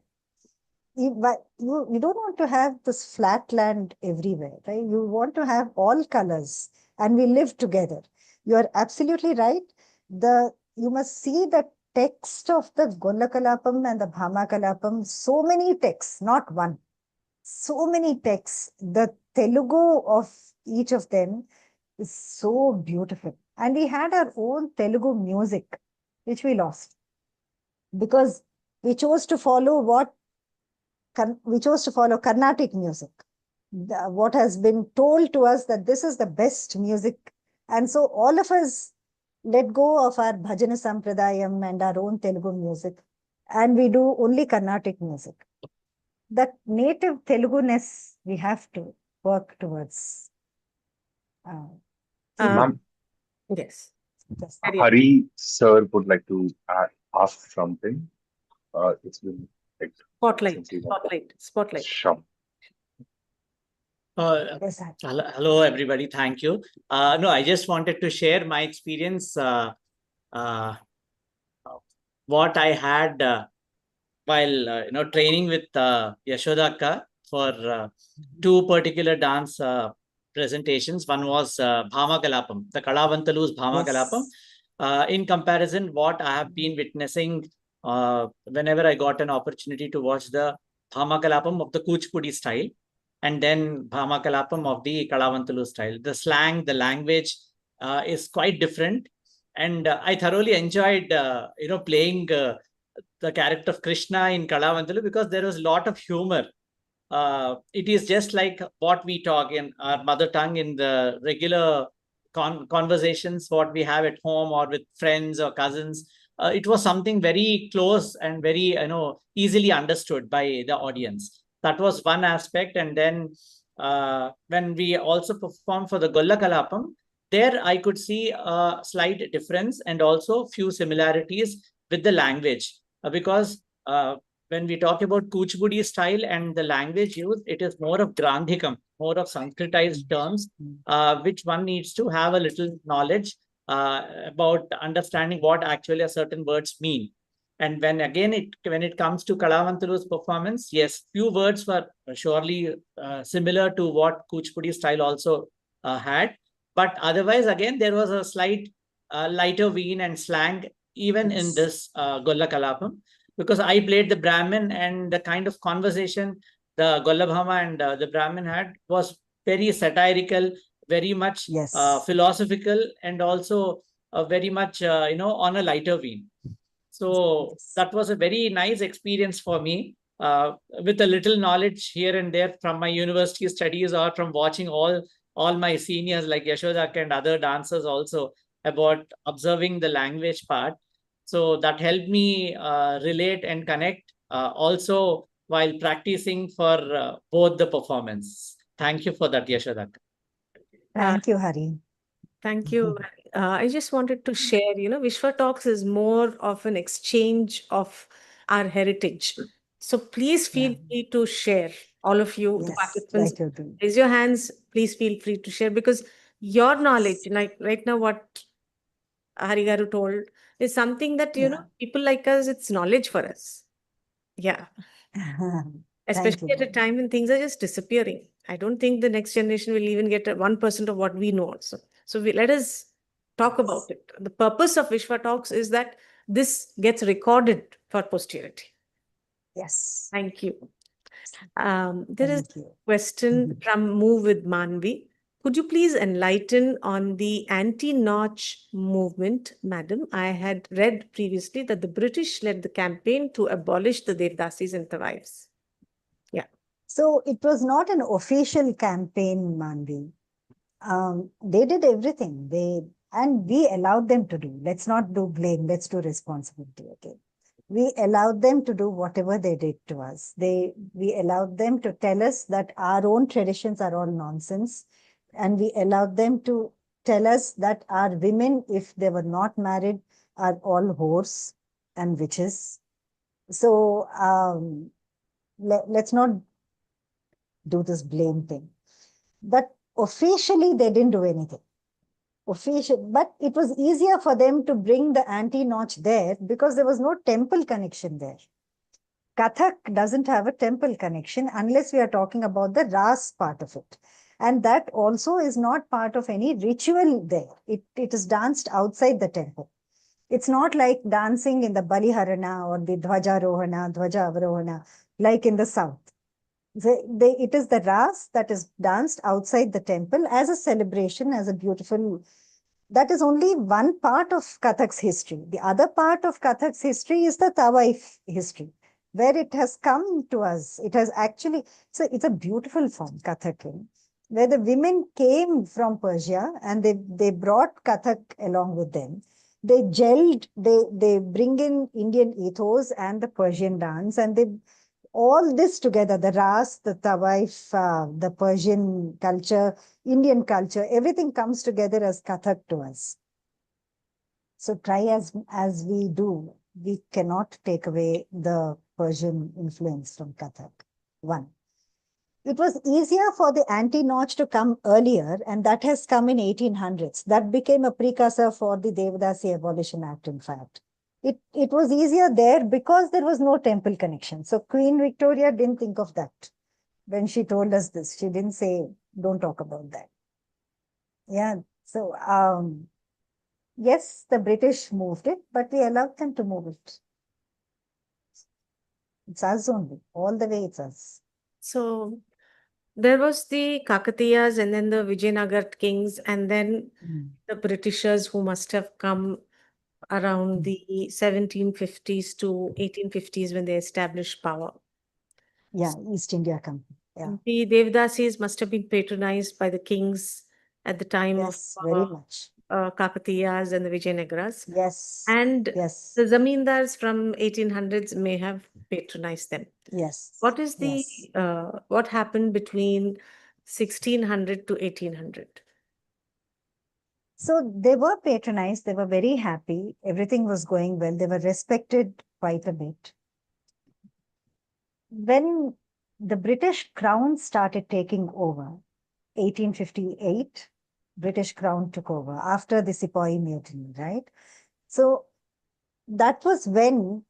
You don't want to have this flat land everywhere, right? You want to have all colors and we live together. You are absolutely right. You must see the text of the Golla Kalapam and the Bhama Kalapam, so many texts, not one. So many texts. The Telugu of each of them is so beautiful. And we had our own Telugu music, which we lost. Because we chose to follow Carnatic music. What has been told to us that this is the best music. And so all of us let go of our Bhajana Sampradayam and our own Telugu music. And we do only Carnatic music. That native Telugu-ness we have to work towards. Ma'am, Yes. Hari sir would like to ask something. It's been like Spotlight, since you spotlight. Sham. Hello, everybody. Thank you. No, I just wanted to share my experience, what I had while training with Yashoda Akka for two particular dance presentations. One was Bhama Kalapam, the Kalavantalu's Bhama Kalapam. In comparison, what I have been witnessing whenever I got an opportunity to watch the Bhama Kalapam of the Kuchipudi style, and then Bhama Kalapam of the Kalavantalu style. The slang, the language is quite different. And I thoroughly enjoyed, playing the character of Krishna in Kalavantalu because there was a lot of humor. It is just like what we talk in our mother tongue in the regular conversations, what we have at home or with friends or cousins. It was something very close and very, easily understood by the audience. That was one aspect. And then when we also performed for the Golla Kalapam, there I could see a slight difference and also few similarities with the language. Because when we talk about Kuchipudi style and the language used, it is more of Grandhikam, more of Sanskritized terms, which one needs to have a little knowledge about understanding what actually a certain words mean. And when it comes to Kalavantalu's performance, yes, few words were surely similar to what Kuchipudi style also had. But otherwise, again, there was a slight lighter vein and slang even in this Golla Kalapam, because I played the Brahmin, and the kind of conversation the Golla Bhama and the Brahmin had was very satirical, very much philosophical, and also very much, on a lighter vein. So that was a very nice experience for me, with a little knowledge here and there from my university studies or from watching all my seniors like Yashoda and other dancers also about observing the language part. So that helped me relate and connect also while practicing for both the performance. Thank you for that, Yashoda. Thank you, Hari. Thank you. I just wanted to share, Vishwa Talks is more of an exchange of our heritage. So please feel free to share, all of you, the participants. Raise your hands. Please feel free to share, because your knowledge, like right now, what Hari Garu told, is something that, people like us, it's knowledge for us. Yeah. Especially at a time when things are just disappearing. I don't think the next generation will even get 1% of what we know also. So let us talk about it. The purpose of Vishwa Talks is that this gets recorded for posterity. Yes. Thank you. There is a question from Move with Manvi. Could you please enlighten on the anti-notch movement, madam? I had read previously that the British led the campaign to abolish the Devdasis and Tawais. Yeah. So it was not an official campaign, Manvi. They did everything. And we allowed them to do. Let's not do blame. Let's do responsibility. Okay. We allowed them to do whatever they did to us. We allowed them to tell us that our own traditions are all nonsense. And we allowed them to tell us that our women, if they were not married, are all whores and witches. So let's not do this blame thing. But officially, they didn't do anything. But it was easier for them to bring the anti-notch there because there was no temple connection there. Kathak doesn't have a temple connection unless we are talking about the ras part of it. And that also is not part of any ritual there. It is danced outside the temple. It's not like dancing in the Baliharana or the Dhwajarohana, Dhwaja Avarohana, like in the south. It is the ras that is danced outside the temple as a celebration, as a beautiful. That is only one part of Kathak's history. The other part of Kathak's history is the Tawaif history, where it has come to us. It has actually, it's a beautiful form, Kathak, where the women came from Persia and they brought Kathak along with them. They gelled, they bring in Indian ethos and the Persian dance, and they all this together, the ras, the Tawaif, the Persian culture, Indian culture, everything comes together as Kathak to us. So try as we do, we cannot take away the Persian influence from Kathak. One. It was easier for the anti-notch to come earlier, and that has come in 1800s. That became a precursor for the Devadasi Abolition Act, in fact. It was easier there because there was no temple connection. So Queen Victoria didn't think of that. When she told us this, she didn't say, don't talk about that. Yeah, so yes, the British moved it, but we allowed them to move it. It's us only, all the way it's us. So there was the Kakatiyas and then the Vijayanagar kings and then the Britishers who must have come around the 1750s to 1850s when they established power. Yeah, East India Company. Yeah. The Devadasis must have been patronized by the kings at the time Yes, of very much. Kakatiyas and the Vijayanagaras. Yes. And yes. the zamindars from 1800s may have patronized them. Yes. What is the yes. What happened between 1600 to 1800? So they were patronized. They were very happy. Everything was going well. They were respected quite a bit. When the British Crown started taking over, 1858, British Crown took over after the Sepoy Mutiny, right? So that was when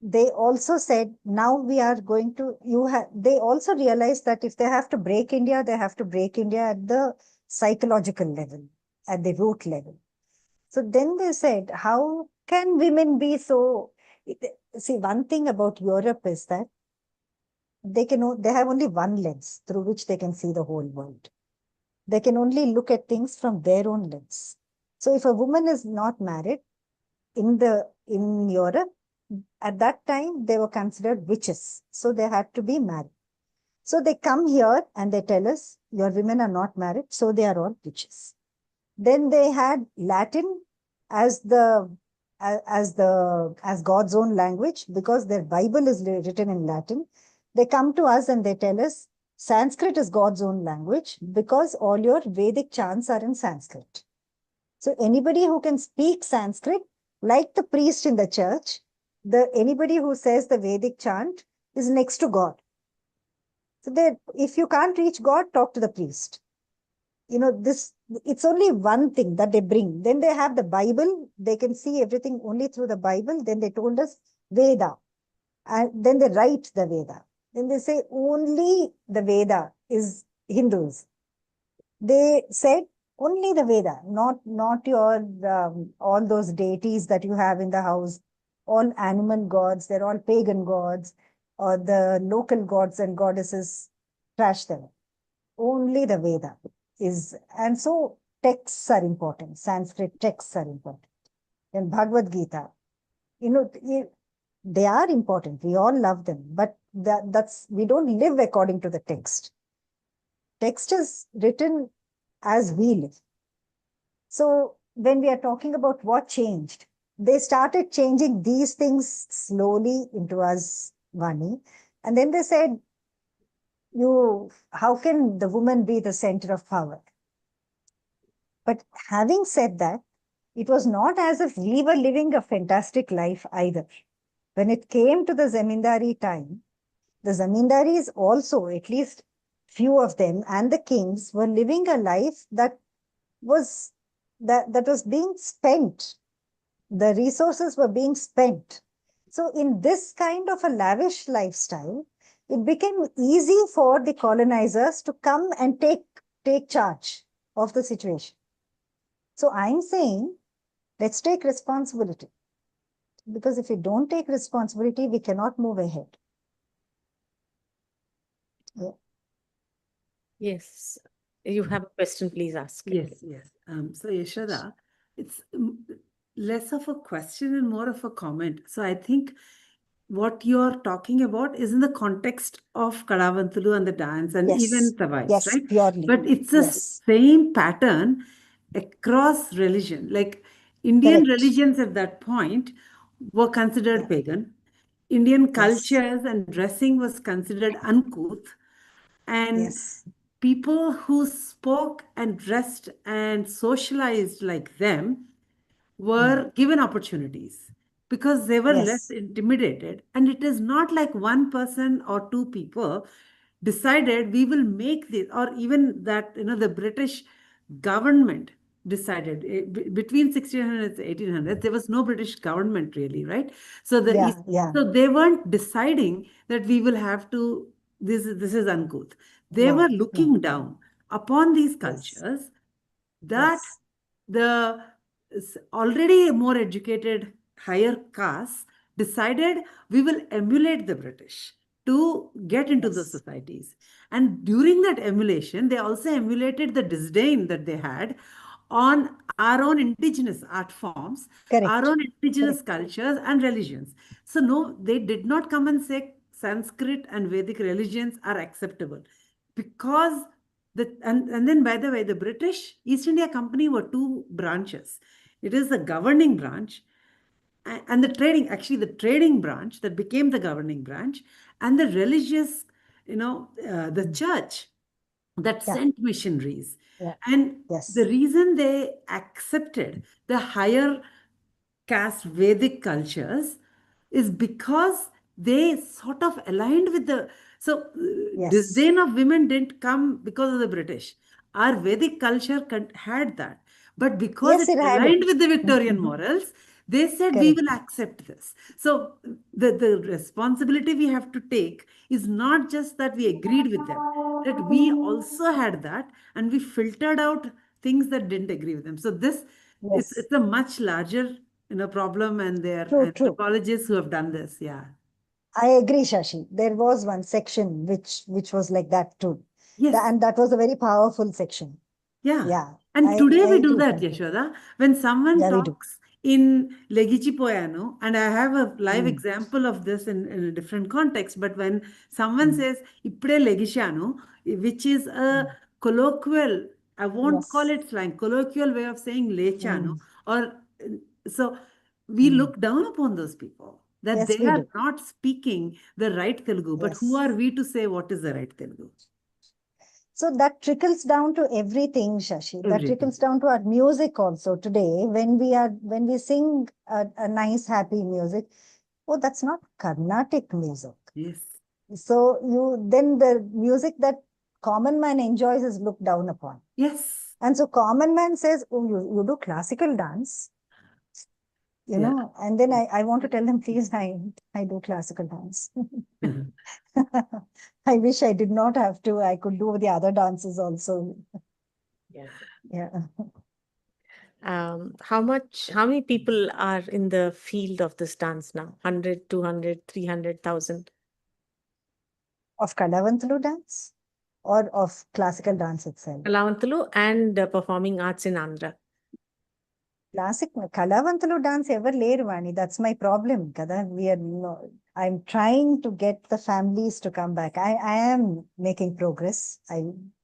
they also said, now we are going to, they also realized that if they have to break India, they have to break India at the psychological level, at the root level. So then they said, how can women be so, see, one thing about Europe is that they have only one lens through which they can see the whole world. They can only look at things from their own lens. So if a woman is not married in Europe, at that time they were considered witches. So they had to be married. So they come here and they tell us, your women are not married, so they are all witches. Then they had Latin as God's own language, because their Bible is written in Latin. They come to us and they tell us Sanskrit is God's own language because all your Vedic chants are in Sanskrit. So anybody who can speak Sanskrit, like the priest in the church, anybody who says the Vedic chant is next to God. So if you can't reach God, talk to the priest. It's only one thing that they bring. Then they have the Bible. They can see everything only through the Bible. Then they told us Veda. And then they write the Veda. Then they say only the Veda is Hindus. They said only the Veda, not your all those deities that you have in the house, all animal gods, they're all pagan gods, or the local gods and goddesses, trash them. Only the Veda is, and so texts are important. Sanskrit texts are important. And Bhagavad Gita, they are important. We all love them, but we don't live according to the text. Text is written as we live. So when we are talking about what changed, they started changing these things slowly into us, Vani. And then they said, how can the woman be the center of power? But having said that, it was not as if we were living a fantastic life either. When it came to the Zamindari time, the Zamindaris also, at least few of them, and the kings were living a life that was being spent. The resources were being spent. So in this kind of a lavish lifestyle, it became easy for the colonizers to come and take charge of the situation. So I'm saying, let's take responsibility. Because if we don't take responsibility, we cannot move ahead. Yeah. Yes. You have a question, please ask. Yes. So Yashoda, it's less of a question and more of a comment. So I think what you're talking about is in the context of Kadavantulu and the dance and even Tavais, right? Purely. But it's the same pattern across religion. Like Indian religions at that point were considered pagan. Indian cultures and dressing was considered uncouth. And people who spoke and dressed and socialized like them were given opportunities. because they were less Yes. intimidated. And it is not like one person or two people decided we will make this, or even that, the British government decided between 1600s and 1800s, there was no British government really, right? So so they weren't deciding that we will have to, this is uncouth. They No, were no. looking down upon these Yes. cultures that Yes. the already more educated higher castes decided we will emulate the British to get into the Yes. societies. And during that emulation, they also emulated the disdain that they had on our own indigenous art forms, Correct. our own indigenous cultures and religions. So no, they did not come and say Sanskrit and Vedic religions are acceptable, because and then, by the way, the British East India Company were two branches. It is the governing branch and the trading branch that became the governing branch, and the religious, the church that sent missionaries. Yeah. And Yes. the reason they accepted the higher caste Vedic cultures is because they sort of aligned with the, so Yes. disdain of women didn't come because of the British. Our Vedic culture had that. But because Yes, it it had aligned it. with the Victorian morals, they said we will accept this. So the responsibility we have to take is not just that we agreed with them, that we also had that and we filtered out things that didn't agree with them. So this Yes. it's a much larger problem, and there True, are true. anthropologists who have done this. Yeah. I agree, Shashi. There was one section which was like that too. Yes. And that was a very powerful section. Yeah. Yeah. And today we do agree that, completely. Yashoda. When someone Yeah, we do. talks in Legici Poiano, and I have a live Mm. example of this in a different context, but when someone says Ipre Legiciano, which is a colloquial, I won't call Yes. it slang, colloquial way of saying Lechano, Mm. or so we Mm. look down upon those people, that Yes, they we are do. not speaking the right Telugu. But who Yes. are we to say what is the right Telugu? So that trickles down to everything, Shashi. That Everything. trickles down to our music also today. When we sing a nice, happy music, oh, that's not Carnatic music. Yes. So then the music that common man enjoys is looked down upon. Yes. And so common man says, oh, you do classical dance, and then I want to tell them, please, I do classical dance. I wish I did not have to. I could do the other dances also. Yeah. Yeah. How many people are in the field of this dance now? 100, 200, 300,000? Of Kalavanthulu dance or of classical dance itself? Kalavanthulu and performing arts in Andhra. Kalavanthulu dance ever లేరు వాణి. That's my problem kada. I'm trying to get the families to come back. I am making progress.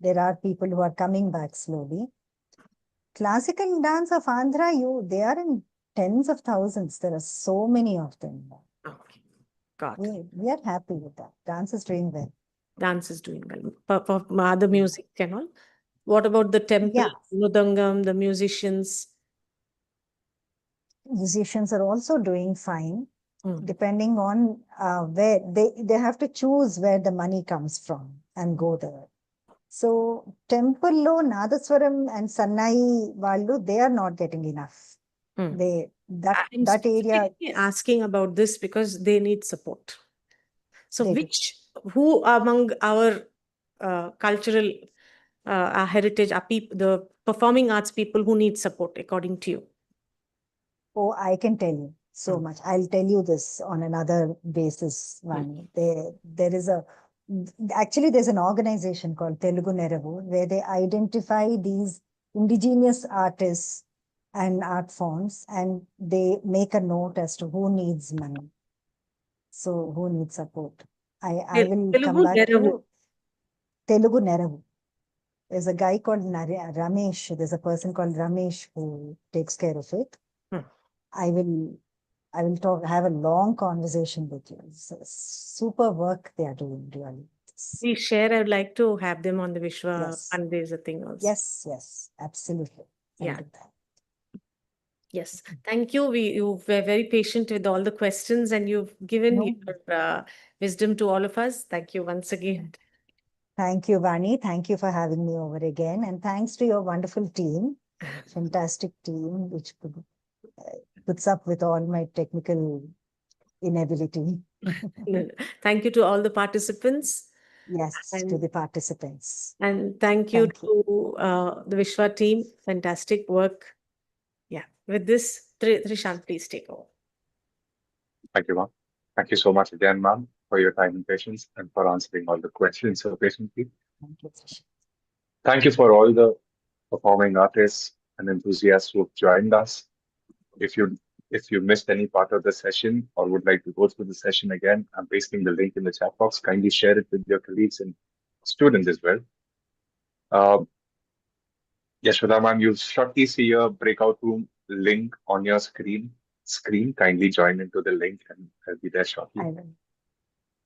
There are people who are coming back slowly. Classical dance of Andhra, they are in tens of thousands. There are so many of them. Okay. Got it. We are happy with that. Dance is doing well. Dance is doing well. Other music and all. What about the temple, Yeah. Mridangam, the musicians? Musicians are also doing fine, depending on where they have to choose where the money comes from and go there. So temple lo Nadaswaram and Sannai Vallu, they are not getting enough. I'm That area specifically asking about this because they need support. So they do. who among our cultural our heritage, the performing arts people who need support according to you? Oh, I can tell you so much. I'll tell you this on another basis, Vani. There's an organization called Telugu Neravu where they identify these indigenous artists and art forms, and they make a note as to who needs money. So who needs support. I will come back to Telugu Neravu. There's a guy called Ramesh. There's a person called Ramesh who takes care of it. I will have a long conversation with you. It's super work they are doing, really. Please share. I would like to have them on the Vishwa Yes. Fundraiser thing also. Yes, absolutely. I'll do that. Yes, thank you. You were very patient with all the questions and you've given No. your wisdom to all of us. Thank you once again. Thank you, Vani. Thank you for having me over again. And thanks to your wonderful team, fantastic team, which puts up with all my technical inability. Thank you to all the participants. Yes, to And, the participants. and thank you to the Vishwa team. Fantastic work. Yeah. With this, Trishan, please take over. Thank you, ma'am. Thank you so much again, ma'am, for your time and patience and for answering all the questions so patiently. Thank you, Trishan. Thank you for all the performing artists and enthusiasts who have joined us. If you missed any part of the session or would like to go through the session again, I'm pasting the link in the chat box. Kindly share it with your colleagues and students as well. Yashoda ma'am, you'll shortly see your breakout room link on your screen. Kindly join into the link and I'll be there shortly. I will.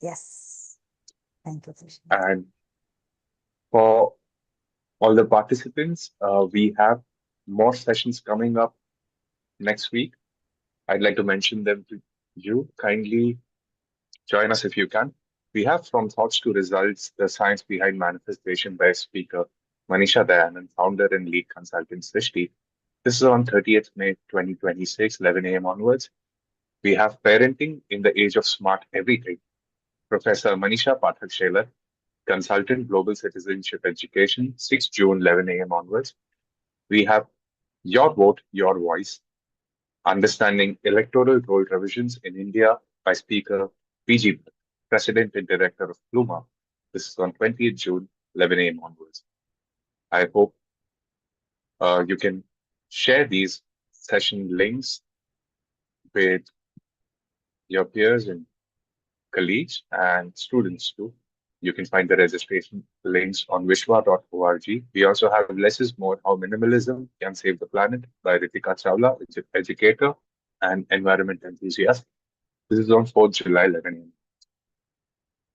Yes. Thank you, Trishan. And for all the participants, we have more sessions coming up next week. I'd like to mention them to you. Kindly join us if you can. We have From Thoughts to Results, the science behind manifestation by speaker Manisha Dayanand, founder and lead consultant Srishti. This is on 30th May 2026, 11 a.m. onwards. We have Parenting in the Age of Smart Everything, Professor Manisha Pathak Shelar, consultant Global Citizenship Education, 6 June, 11 a.m. onwards. We have Your Vote, Your Voice, Understanding Electoral Roll Revisions in India by speaker PG, President and Director of Pluma. This is on 20th June, 11 a.m. onwards. I hope you can share these session links with your peers and colleagues and students too. You can find the registration links on vishwa.org. We also have Less is More, How Minimalism Can Save the Planet by Ritika Chawla, educator and environment enthusiast. This is on 4th July, 11 a.m.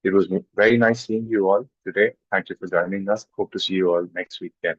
It was very nice seeing you all today. Thank you for joining us. Hope to see you all next weekend.